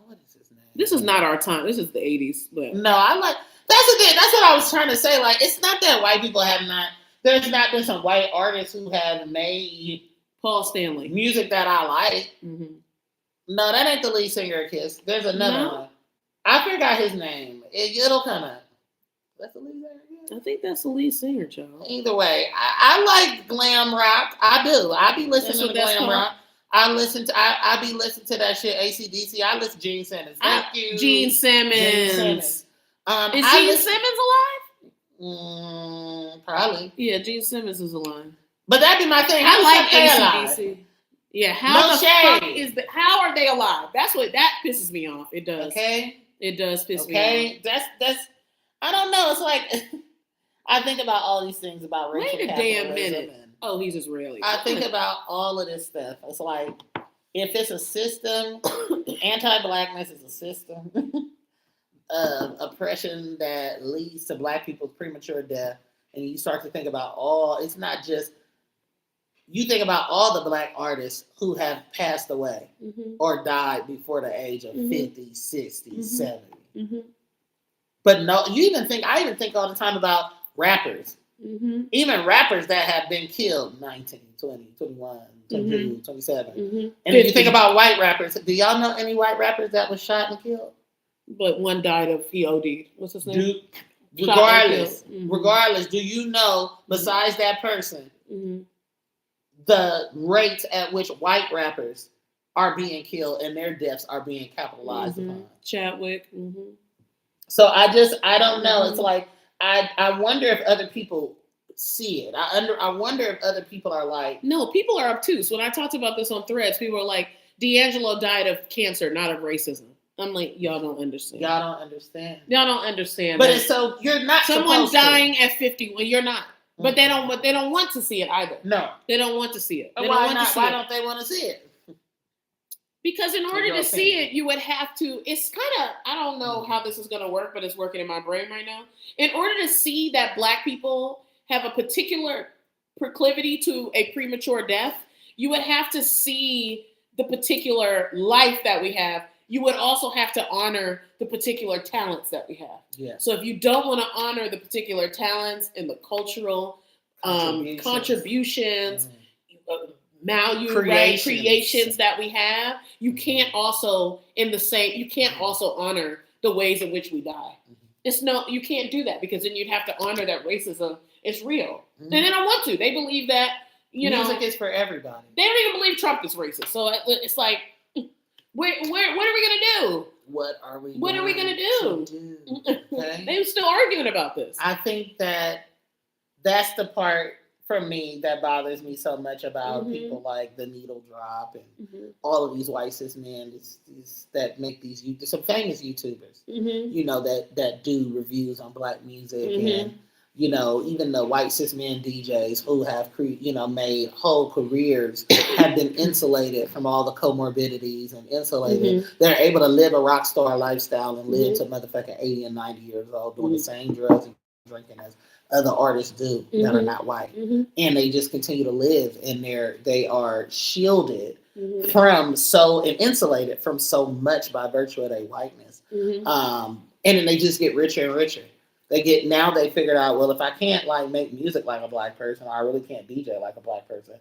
What is his name? This is not our time. This is the 80s. But no, I like. That's the thing. That's what I was trying to say. Like, it's not that white people have not. There's not been some white artists who have made Paul Stanley music that I like. Mm-hmm. No, that ain't the lead singer of Kiss. There's another one. I forgot his name. It'll come up. That's the lead singer of Kiss? I think that's the lead singer, Joe. Either way, I like glam rock. I do. I be listening to glam rock. I be listening to that shit. AC/DC. I listen to Gene Simmons. Thank you, Gene Simmons. Is Gene Simmons alive? Probably. Yeah, Gene Simmons is alive. But that'd be my thing. I like AC/DC. Yeah, how are they alive? That's pisses me off. It does. Okay. It does piss me off. That's I don't know. It's like I think about all these things about racial capitalism. Wait a damn minute. Oh, he's Israeli. I think about all of this stuff. It's like if it's a system, anti-blackness is a system of oppression that leads to Black people's premature death, and you start to think about it's not just. You think about all the Black artists who have passed away or died before the age of 50, 60, 70. Mm-hmm. But no, I even think all the time about rappers. Mm-hmm. Even rappers that have been killed 19, 20, 21, 22, 27. Mm-hmm. And if you think about white rappers, do y'all know any white rappers that was shot and killed? But one died of EOD. What's his name? Regardless, do you know, besides that person, the rates at which white rappers are being killed and their deaths are being capitalized upon? Chadwick. So I don't know. It's like, I wonder if other people see it. I wonder if other people are like... No, people are obtuse. When I talked about this on Threads, people were like, D'Angelo died of cancer, not of racism. I'm like, y'all don't understand. Y'all don't understand. But it's so, you're not someone dying at 51, you're not. But they don't want to see it either. No. They don't want to see it. Why not? Why don't they want to see it? Because in order to see it, you would have to, it's kind of, I don't know how this is going to work, but it's working in my brain right now. In order to see that Black people have a particular proclivity to a premature death, you would have to see the particular life that we have. You would also have to honor the particular talents that we have. Yeah. So if you don't want to honor the particular talents and the cultural contributions, creations that we have, you can't also honor the ways in which we die. You can't do that, because then you'd have to honor that racism is real. And they don't want to. They believe that, music is for everybody. They don't even believe Trump is racist. So it's like, what are we gonna do? What are we gonna do? Okay. They're still arguing about this. I think that's the part for me that bothers me so much about people like the Needle Drop and all of these white cis men that make these some famous YouTubers, that do reviews on Black music and even the white cis men DJs who have made whole careers have been insulated from all the comorbidities and insulated. They're able to live a rock star lifestyle and live to motherfucking 80 and 90 years old doing the same drugs and drinking as other artists do that are not white. And they just continue to live, and they are shielded from and insulated from so much by virtue of their whiteness. And then they just get richer and richer. They figured out, well, if I can't make music like a Black person, or I really can't DJ like a Black person,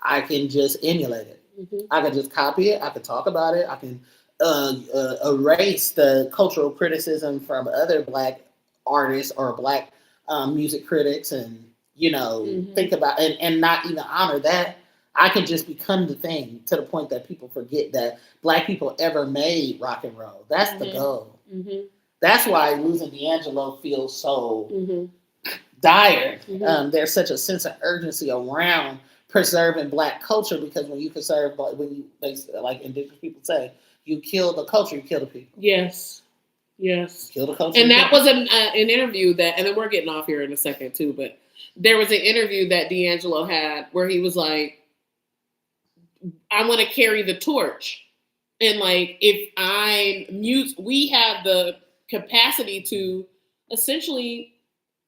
I can just emulate it. I can just copy it. I can talk about it. I can erase the cultural criticism from other Black artists or Black music critics, and think about and not even honor that. I can just become the thing, to the point that people forget that Black people ever made rock and roll. That's the goal. That's why losing D'Angelo feels so dire. There's such a sense of urgency around preserving Black culture, because when you preserve, like Indigenous people say, you kill the culture, you kill the people. Yes. Yes. Kill the culture. And that was an interview that, and then we're getting off here in a second too, but there was an interview that D'Angelo had where he was like, I want to carry the torch. And like, if I mute, we have the capacity to essentially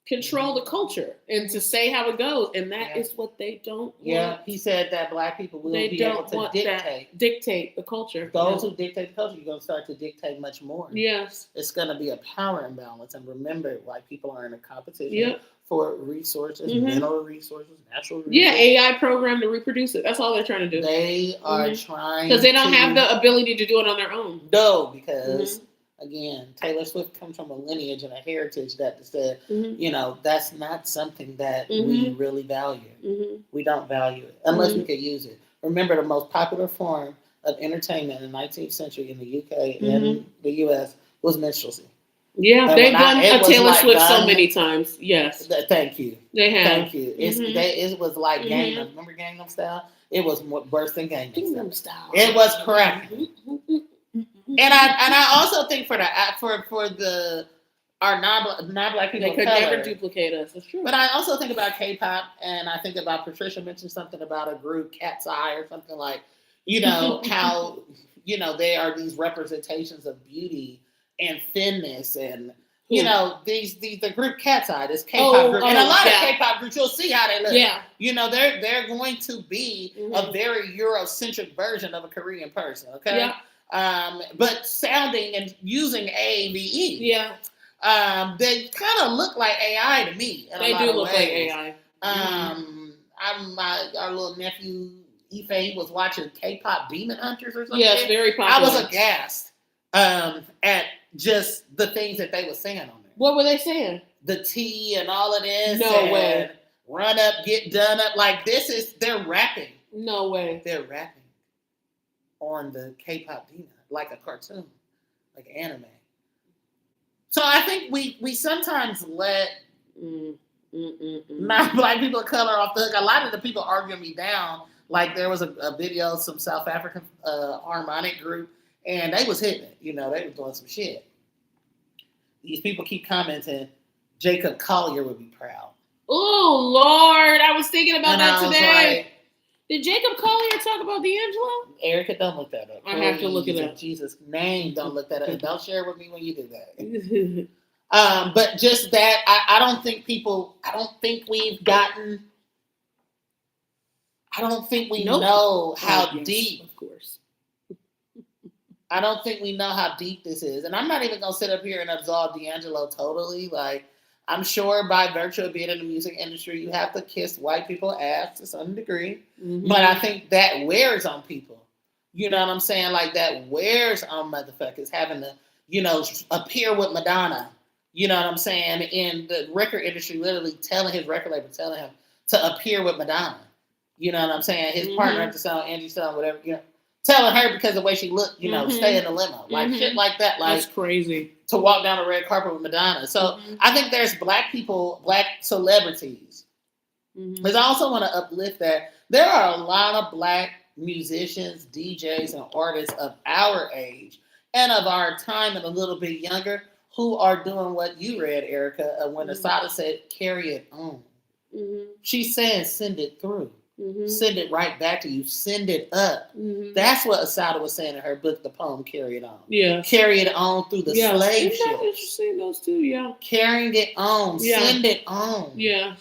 control the culture and to say how it goes. And that is what they don't want. He said that black people will be able to dictate the culture. Those who dictate the culture, you're going to start to dictate much more. Yes. It's going to be a power imbalance. And remember, white people are in a competition for resources, mineral resources, natural resources. Yeah, AI programmed to reproduce it. That's all they're trying to do. They are trying because they don't have the ability to do it on their own. No, because again, Taylor Swift comes from a lineage and a heritage that said, that's not something that we really value. We don't value it unless we could use it. Remember, the most popular form of entertainment in the 19th century in the UK and the US was minstrelsy. Yeah, and they've done a Taylor Swift so many times. Yes. Thank you. They have. Thank you. It was like Gangnam. Remember Gangnam Style? It was worse than Gangnam Style. It was correct. And I also think for our non-black people, they could never duplicate us. That's true. But I also think about K-pop, and I think about Patricia mentioned something about a group, Cat's Eye, or something like, how they are these representations of beauty and thinness, and the group Cat's Eye, this K-pop group, and a lot of K-pop groups, you'll see how they look. Yeah, they're going to be a very Eurocentric version of a Korean person. Okay. Yeah. But sounding and using AAVE. Yeah. They kind of look like AI to me. They do look like AI. Our little nephew Ife was watching K-pop Demon Hunters or something. Yes, very popular. I was aghast at just the things that they were saying on there. What were they saying? The T and all of this. No way. Run up, get done up. Like they're rapping. No way. They're rapping on the K-pop Demon, like a cartoon, like anime. So I think we sometimes let non-black people of color off the hook. A lot of the people arguing me down. Like there was a video of some South African harmonic group, and they was hitting it. They was doing some shit. These people keep commenting, Jacob Collier would be proud. Oh, Lord. I was thinking about that today. Like, did Jacob Collier talk about D'Angelo? Erica, don't look that up. I have to look it up. In Jesus' name, don't look that up. Don't share it with me when you do that. But just that, I don't think we know how deep. Of course. I don't think we know how deep this is. And I'm not even going to sit up here and absolve D'Angelo totally. Like, I'm sure by virtue of being in the music industry, you have to kiss white people ass to some degree. But I think that wears on people. You know what I'm saying? Like, that wears on motherfuckers having to, appear with Madonna. You know what I'm saying? In the record industry, literally telling his record label, telling him to appear with Madonna. You know what I'm saying? His partner at the song, Angie Song, whatever, telling her because of the way she looked, stay in the limo. Like shit like that. Like, that's crazy. To walk down the red carpet with Madonna. So I think there's black people, black celebrities. Because I also want to uplift that there are a lot of black musicians, DJs, and artists of our age and of our time and a little bit younger who are doing what you read, Erica, when Assata said, carry it on. She's saying, send it through. Send it right back to you. Send it up. That's what Assata was saying in her book, the poem Carry It On. Yeah. Carry it on through the slave ship. Isn't that interesting, those two? Yeah. Carrying it on. Yeah. Send it on. Yeah.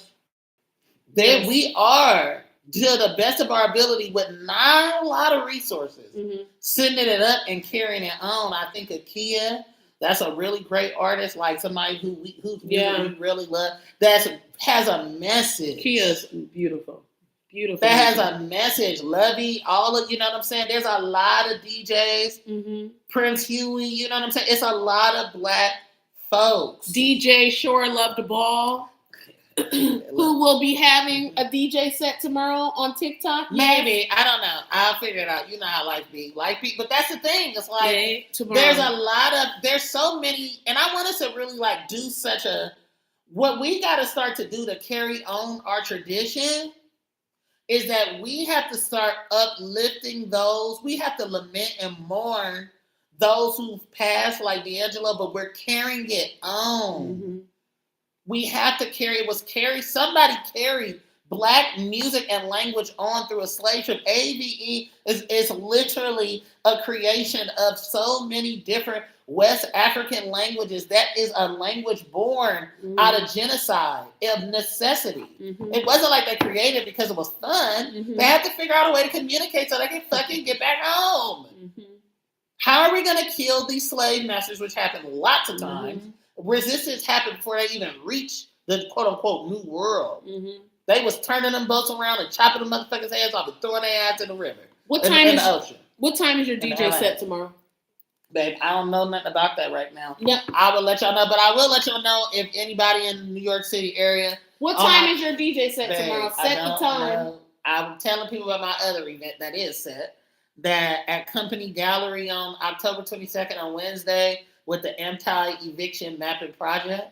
There we are, to the best of our ability, with not a lot of resources. Sending it up and carrying it on. I think Akia, that's a really great artist, like somebody who's we really love. That has a message. Kia's beautiful. Beautiful. That has a message. Lovey, all of, you know what I'm saying? There's a lot of DJs. Prince Huey, you know what I'm saying? It's a lot of black folks. DJ Sure Love to Ball, who will be having a DJ set tomorrow on TikTok. Maybe. I don't know. I'll figure it out. You know how life be. But that's the thing. It's like, there's so many, and I want us to really like do what we got to start to do to carry on our tradition is that we have to start uplifting those. We have to lament and mourn those who've passed, like D'Angelo, but we're carrying it on. Mm-hmm. We have to carry. It was carried. Somebody carried Black music and language on through a slave trip. ABE is literally a creation of so many different West African languages. That is a language born out of genocide, of necessity. Mm-hmm. It wasn't like they created it because it was fun. Mm-hmm. They had to figure out a way to communicate so they can fucking get back home. Mm-hmm. How are we going to kill these slave masters, which happened lots of times? Resistance happened before they even reached the quote-unquote new world. Mm-hmm. They was turning them boats around and chopping them motherfuckers' heads off and throwing their ass in the river. What time in the ocean? What time is your DJ set tomorrow? Babe, I don't know nothing about that right now. Yep. I will let y'all know, but I will let y'all know if anybody in the New York City area. What time is your DJ set tomorrow? Set the time. Know. I'm telling people about my other event that is set. That at Company Gallery on October 22nd on Wednesday with the Anti-Eviction Mapping Project.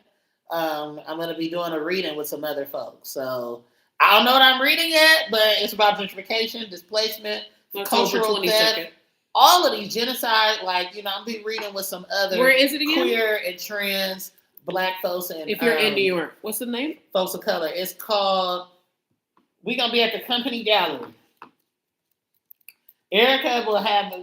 I'm going to be doing a reading with some other folks. So I don't know what I'm reading yet, but it's about gentrification, displacement, cultural theft, all of these genocide. Like, you know, I'll be reading with some other Where is it again? Queer and trans Black folks. And if you're in New York, what's the name? Folks of color. It's called, we're going to be at the Company Gallery. Erica will have,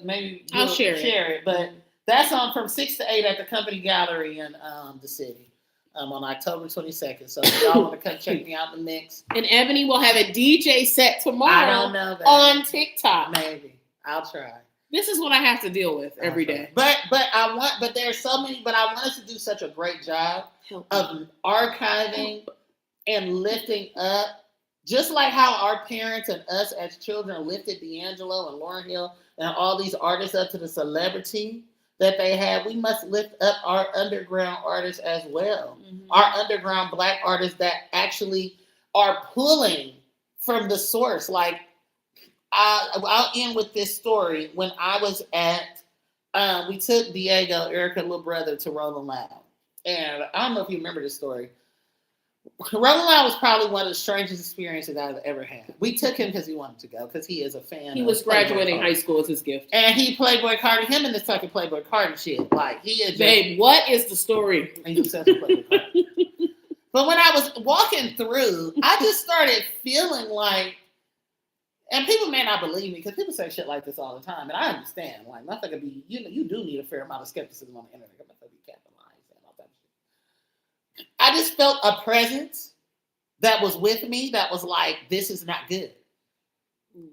maybe I'll share it, but that's on from 6 to 8 at the Company Gallery in the city. On October 22nd. So if y'all want to come check me out in the mix. And Ebony will have a DJ set tomorrow I don't know that. On TikTok. Maybe. I'll try. This is what I have to deal with every day. But there's so many, but I want us to do such a great job of archiving and lifting up, just like how our parents and us as children lifted D'Angelo and Lauryn Hill and all these artists up to the celebrity that they have. We must lift up our underground artists as well. Mm-hmm. Our underground Black artists that actually are pulling from the source. Like, I'll end with this story. When I was at, we took Diego, Erica's little brother, to Rolling Loud. And I don't know if you remember this story. Rolling Loud was probably one of the strangest experiences I've ever had. We took him because he wanted to go, because he is a fan. He was graduating high school as his gift. And he Playboy Cardi, him and this fucking Playboy Cardi shit. Like, he is Babe, what is the story? And you said Playboy Cardi. But when I was walking through, I just started feeling like, and people may not believe me, because people say shit like this all the time, and I understand. Like, motherfucker be, you do need a fair amount of skepticism on the internet. Motherfucker be capitalized and all that shit. I just felt a presence that was with me that was like, this is not good.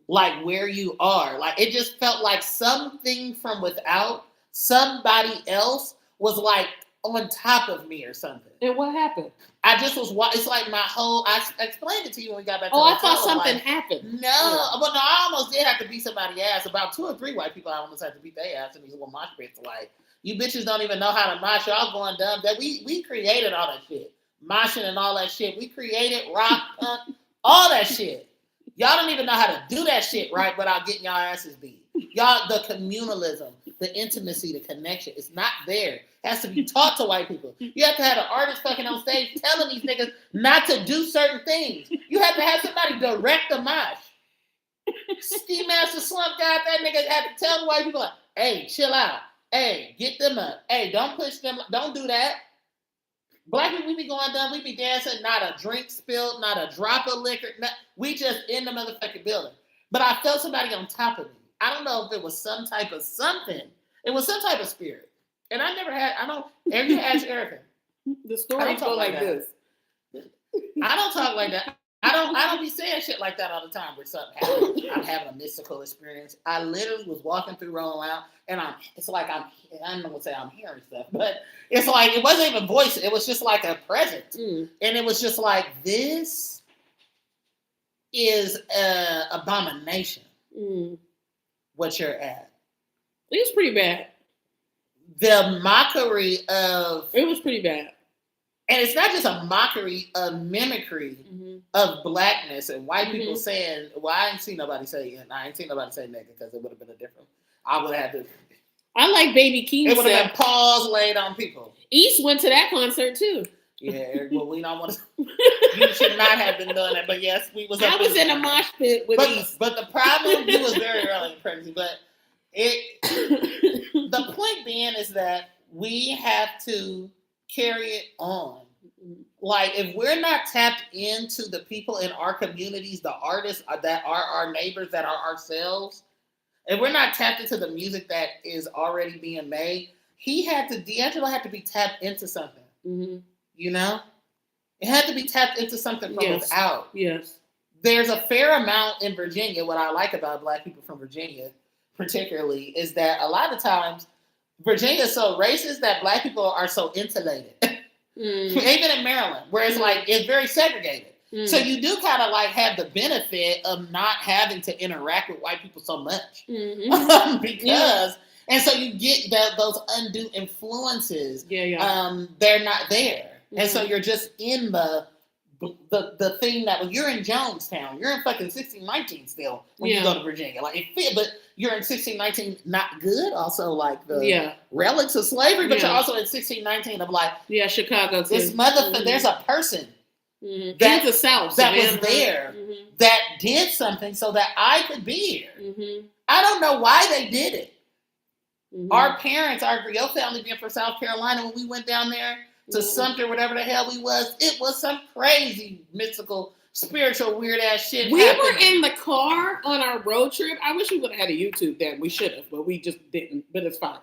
Like, where you are. Like, it just felt like something from without, somebody else was like on top of me or something. And what happened? I just was, it's like my whole, I explained it to you when we got back to the I thought something happened. No, well, no, I almost did have to beat somebody's ass. About 2 or 3 white people I almost had to beat their ass in these little mosh pits. Like, you bitches don't even know how to mosh. Y'all going dumb. That we created all that shit. Moshing and all that shit. We created rock, punk, all that shit. Y'all don't even know how to do that shit right without getting y'all asses beat. Y'all, the communalism, the intimacy, the connection, it's not there. It has to be taught to white people. You have to have an artist fucking on stage telling these niggas not to do certain things. You have to have somebody direct the mosh. Ski Master Slump God, that nigga had to tell the white people, like, hey, chill out. Hey, get them up. Hey, don't push them. Don't do that. Black people, we be going down, we be dancing, not a drink spilled, not a drop of liquor. We just in the motherfucking building. But I felt somebody on top of me. I don't know if it was some type of something. It was some type of spirit. And I never had, you ask Erica. The story go like this. I don't talk like that. I don't be saying shit like that all the time where something happens. I'm having a mystical experience. I literally was walking through Rolling Out, and I don't know what to say, I'm hearing stuff, but it's like, it wasn't even voice. It was just like a presence. And it was just like, this is an abomination. What you're at. It was pretty bad. The mockery of... It was pretty bad. And it's not just a mockery, a mimicry of blackness and white people saying, well, I ain't seen nobody say nigga, because it would have been a different... I would have had to... I like Baby Keem. It would have been paws laid on people. East went to that concert too. Yeah, well, we don't want to... You should not have been doing that, but yes, we was... I was in a mosh pit with East. But the problem, you was very early in pregnancy, but The point being is that we have to carry it on. Like, if we're not tapped into the people in our communities, the artists that are our neighbors, that are ourselves, and we're not tapped into the music that is already being made, D'Angelo had to be tapped into something. You know? It had to be tapped into something from without. Yes. There's a fair amount in Virginia. What I like about Black people from Virginia, particularly, is that a lot of times Virginia is so racist that Black people are so insulated. Even in Maryland, where it's like, it's very segregated. So you do kind of like have the benefit of not having to interact with white people so much. Because, and so you get those undue influences. They're not there. And so you're just in the thing that you're in Jonestown. You're in fucking 1619 still when you go to Virginia. Like, but you're in 1619 not good. Also, like the relics of slavery, but you're also in 1619 of like Chicago. Too. This motherfucker. There's a person that the South that was there that did something so that I could be here. I don't know why they did it. Our parents, our Griot family, being from South Carolina, when we went down there to Sumter, whatever the hell it was some crazy, mystical, spiritual, weird ass shit. We were in the car on our road trip. I wish we would have had a YouTube then. We should have, but we just didn't. But it's fine.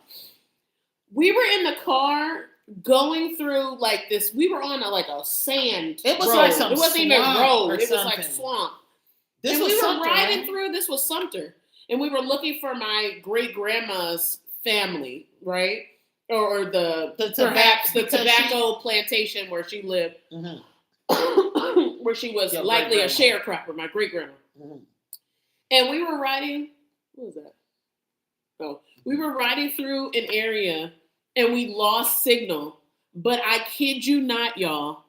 We were in the car going through like this. We were on a sand. It was road. like some. It wasn't even road. It was like swamp. We were riding through. This was Sumter, and we were looking for my great grandma's family, right? Or the tobacco plantation where she lived, where she was likely a sharecropper, my great grandma. And we were riding. What was that? Oh, we were riding through an area, and we lost signal. But I kid you not, y'all,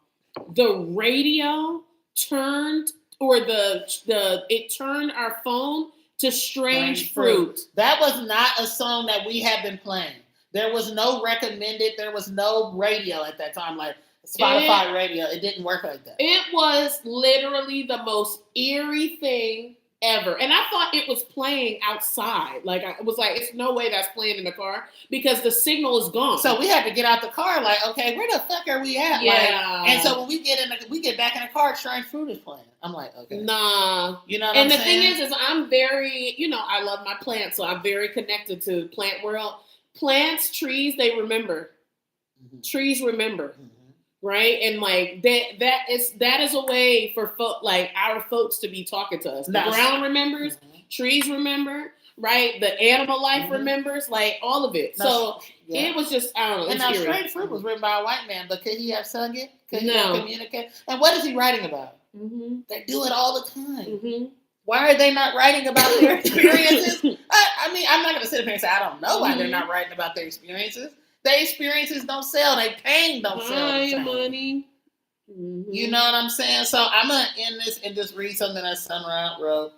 the radio turned, or it turned our phone to Strange Fruit. That was not a song that we had been playing. There was no recommended. There was no radio at that time, like Spotify radio. It didn't work like that. It was literally the most eerie thing ever. And I thought it was playing outside. Like, I was like, it's no way that's playing in the car because the signal is gone. So we had to get out the car like, okay, where the fuck are we at? And so when we get back in the car, Strange Fruit is playing. I'm like, okay. Nah. You know what I'm saying? And the thing is I'm very, I love my plants. So I'm very connected to plant world. Plants, trees, they remember. Trees remember. Right? And like that is a way for our folks to be talking to us. The ground remembers, trees remember, right? The animal life remembers, like all of it. So it was just, I don't know. And now Strange Fruit was written by a white man, but could he have sung it? Could he have communicated? And what is he writing about? They do it all the time. Why are they not writing about their experiences? I mean, I'm not going to sit up here and say, I don't know why they're not writing about their experiences. Their experiences don't sell. Their pain don't sell. Money. You know what I'm saying? So I'm going to end this and just read something that Sun Ra wrote.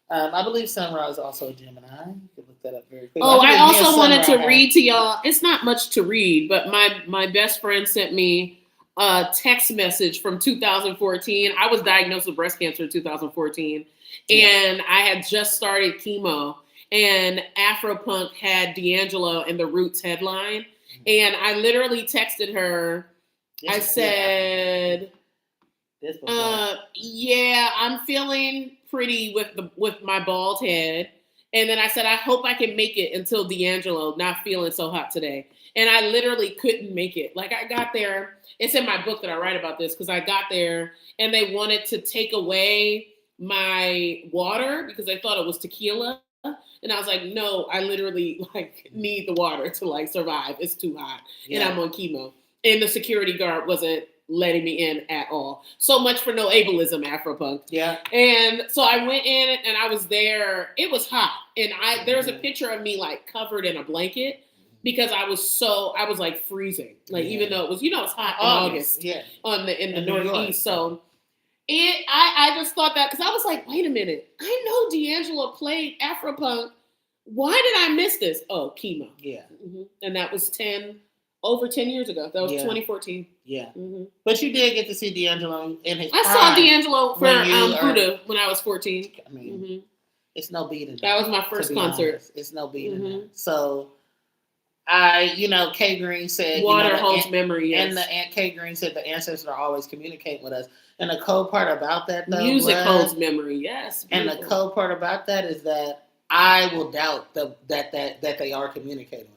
I believe Sun Ra is also a Gemini. You can look that up very quickly. Oh, I also wanted to read to y'all. It's not much to read, but my best friend sent me a text message from 2014. I was diagnosed with breast cancer in 2014. And I had just started chemo, and Afropunk had D'Angelo and the Roots headline. And I literally texted her. I said, I'm feeling pretty with my bald head. And then I said, I hope I can make it until D'Angelo, not feeling so hot today. And I literally couldn't make it. Like, I got there. It's in my book that I write about this, because I got there and they wanted to take away my water because they thought it was tequila. And I was like, no, I literally need the water to survive. It's too hot. And I'm on chemo. And the security guard wasn't letting me in at all. So much for no ableism, Afropunk. Yeah. And so I went in and I was there. It was hot. And there's a picture of me covered in a blanket because I was freezing. Even though it was, it's hot in August in the Northeast. So I just thought that, because I was like, wait a minute, I know D'Angelo played Afropunk. Why did I miss this? Oh, chemo. Yeah. And that was over 10 years ago. That was 2014. Yeah. But you did get to see D'Angelo in his prime. I saw D'Angelo for Buddha when I was 14. I mean, it's no beating. That was my first concert. It's no beating. So Kay Green said, Water holds memory, yes. And the Aunt Kay Green said the ancestors are always communicating with us. And the cold part about that, though, music holds memory, yes. Beautiful. And the cold part about that is that I will doubt that they are communicating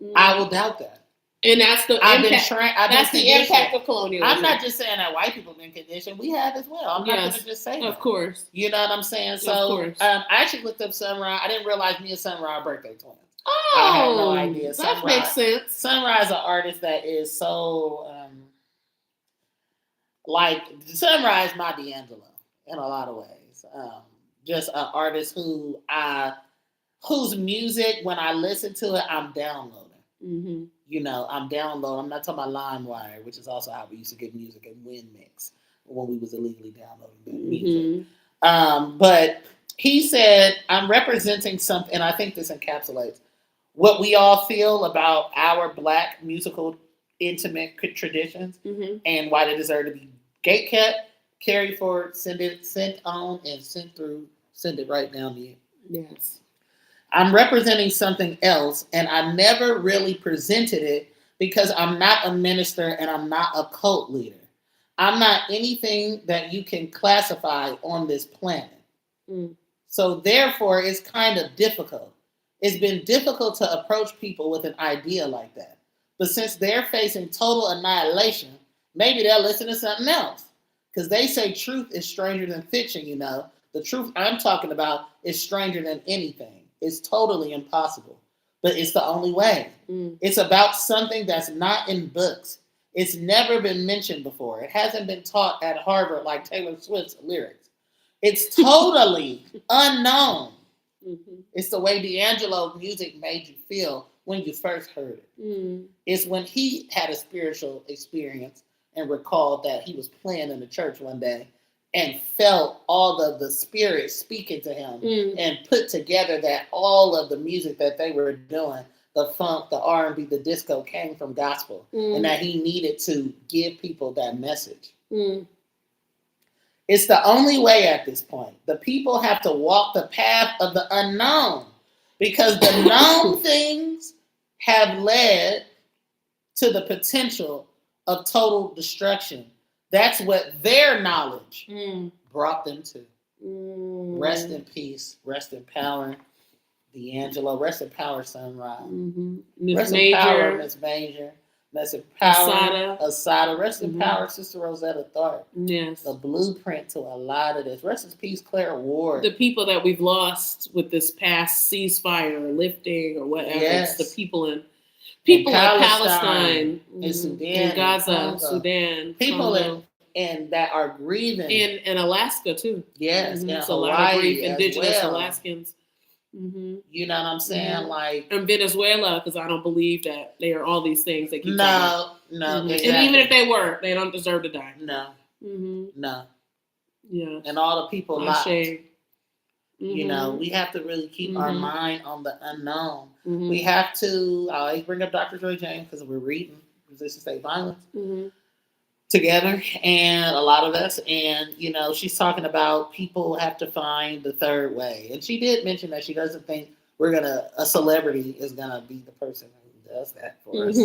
with me. I will doubt that. And that's the impact. That's the impact of colonialism. I'm not just saying that white people have been conditioned. We have as well. I'm not going to just say that. Of course. You know what I'm saying? So of course. I actually looked up Sunrise. I didn't realize me and Sunrise are birthday twins. Oh, I had no idea. That makes sense. Sunrise is an artist that is so Sunrise, my D'Angelo in a lot of ways. Just an artist whose music, when I listen to it, I'm downloading. Mm-hmm. I'm downloading. I'm not talking about LimeWire, which is also how we used to get music in WinMix when we was illegally downloading music. But he said, I'm representing something, and I think this encapsulates what we all feel about our Black musical intimate traditions and why they deserve to be gatekept, carried forward, sent on, and sent it right down to you. Yes. I'm representing something else, and I never really presented it because I'm not a minister and I'm not a cult leader. I'm not anything that you can classify on this planet. So therefore, it's kind of difficult. It's been difficult to approach people with an idea like that. But since they're facing total annihilation, maybe they'll listen to something else. Because they say truth is stranger than fiction, The truth I'm talking about is stranger than anything. It's totally impossible. But it's the only way. It's about something that's not in books. It's never been mentioned before. It hasn't been taught at Harvard like Taylor Swift's lyrics. It's totally unknown. It's the way D'Angelo music made you feel when you first heard it. It's when he had a spiritual experience and recalled that he was playing in the church one day and felt all of the spirit speaking to him and put together that all of the music that they were doing, the funk, the R&B, the disco came from gospel and that he needed to give people that message. It's the only way at this point. The people have to walk the path of the unknown because the known things have led to the potential of total destruction. That's what their knowledge brought them to. Rest in peace. Rest in power, D'Angelo. Rest in power, Sunrise. Rest in power, Miss Major. Rest in power, Assata. Rest in power, Sister Rosetta Tharpe. Yes. The blueprint to a lot of this. Rest in peace, Claire Ward. The people that we've lost with this past ceasefire or lifting or whatever. Yes. It's the people in Palestine, in Sudan, in Gaza, Sudan, people in that are grieving, in Alaska too. Yes, it's a lot of grief. Indigenous Alaskans. You know what I'm saying? Like, and Venezuela, because I don't believe that they are all these things. They keep no, exactly. And even if they were, they don't deserve to die. No, no. Yeah, and all the people lost. Mm-hmm. We have to really keep our mind on the unknown. We have to, I always bring up Dr. Joy James because we're reading Resist State Violence together, and a lot of us, and, she's talking about people have to find the third way. And she did mention that she doesn't think a celebrity is going to be the person who does that for us.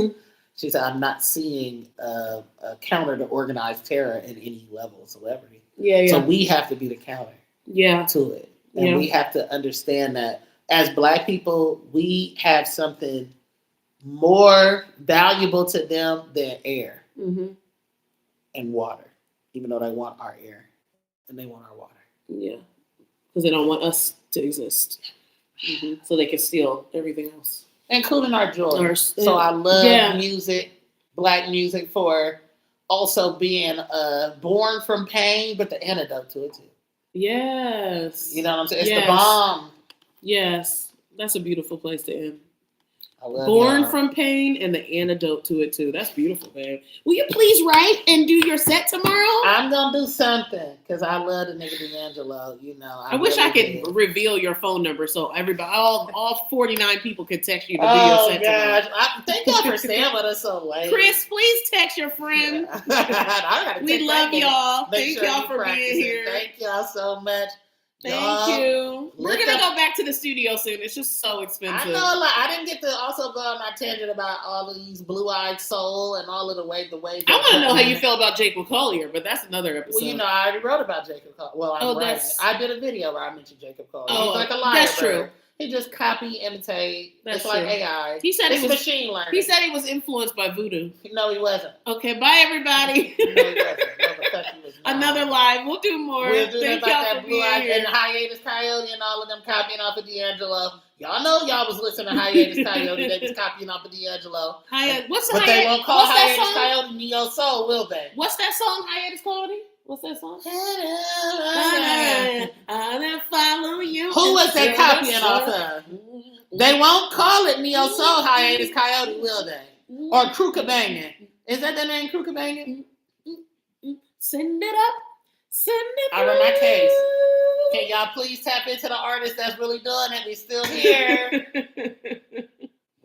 She said, I'm not seeing a counter to organized terror in any level of celebrity. Yeah. So we have to be the counter to it. And we have to understand that as Black people, we have something more valuable to them than air and water, even though they want our air and they want our water. Yeah, because they don't want us to exist. So they can steal everything else. Including our joy. So I love music, Black music, for also being born from pain, but the antidote to it too. Yes. You know what I'm saying? It's the bomb. Yes. That's a beautiful place to end. I love Born from pain and the antidote to it too. That's beautiful, babe. Will you please write and do your set tomorrow? I'm going to do something because I love the nigga D'Angelo. I wish I could reveal your phone number so everybody, all 49 people could text you to do your set tomorrow. Thank y'all for staying with us so late. Chris, please text your friend. We love y'all. Thank y'all for being here. Thank y'all so much. Thank you. We're lift gonna up- go back to the studio soon. It's just so expensive. I know, like, I didn't get to also go on my tangent about all of these blue-eyed soul and all of the way. I want to know how you feel about Jake McCollier, but that's another episode. Well, I already wrote about Jacob Cole. Well, I did a video where I mentioned Jacob Cole. He's like a liar. That's true. He just copy, imitate. That's it's true. like AI. He said it's machine learning. He said he was influenced by voodoo. No, he wasn't. Okay, bye everybody. No, he wasn't. No, the fuck he was not. Another live. We'll do more. We'll do Thank about y'all that for blue being eye here. and hiatus coyote and all of them copying off of D'Angelo. Y'all know y'all was listening to hiatus coyote. They was copying off of D'Angelo. What's the but they won't call what's that hiatus song? coyote Neo Soul, will they? What's that song? Hiatus coyote. What's that song? I follow you. Who was they copying off of? They won't call it Neo Soul hiatus coyote, will they? Or Krukabangan. Is that the name, Krukabangan? Send it up. Send it up. I run my case. Can y'all please tap into the artist that's really doing it? We still here.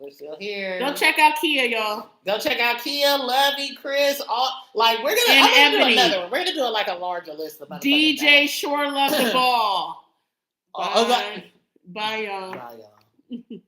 We're still here. Go check out Kia, y'all. Go check out Kia, Lovey, Chris. All like we're gonna. And I'm gonna Ebony. do another one. We're gonna do like a larger list of DJ Sure Love the Ball. Bye. Bye, y'all. Bye, y'all.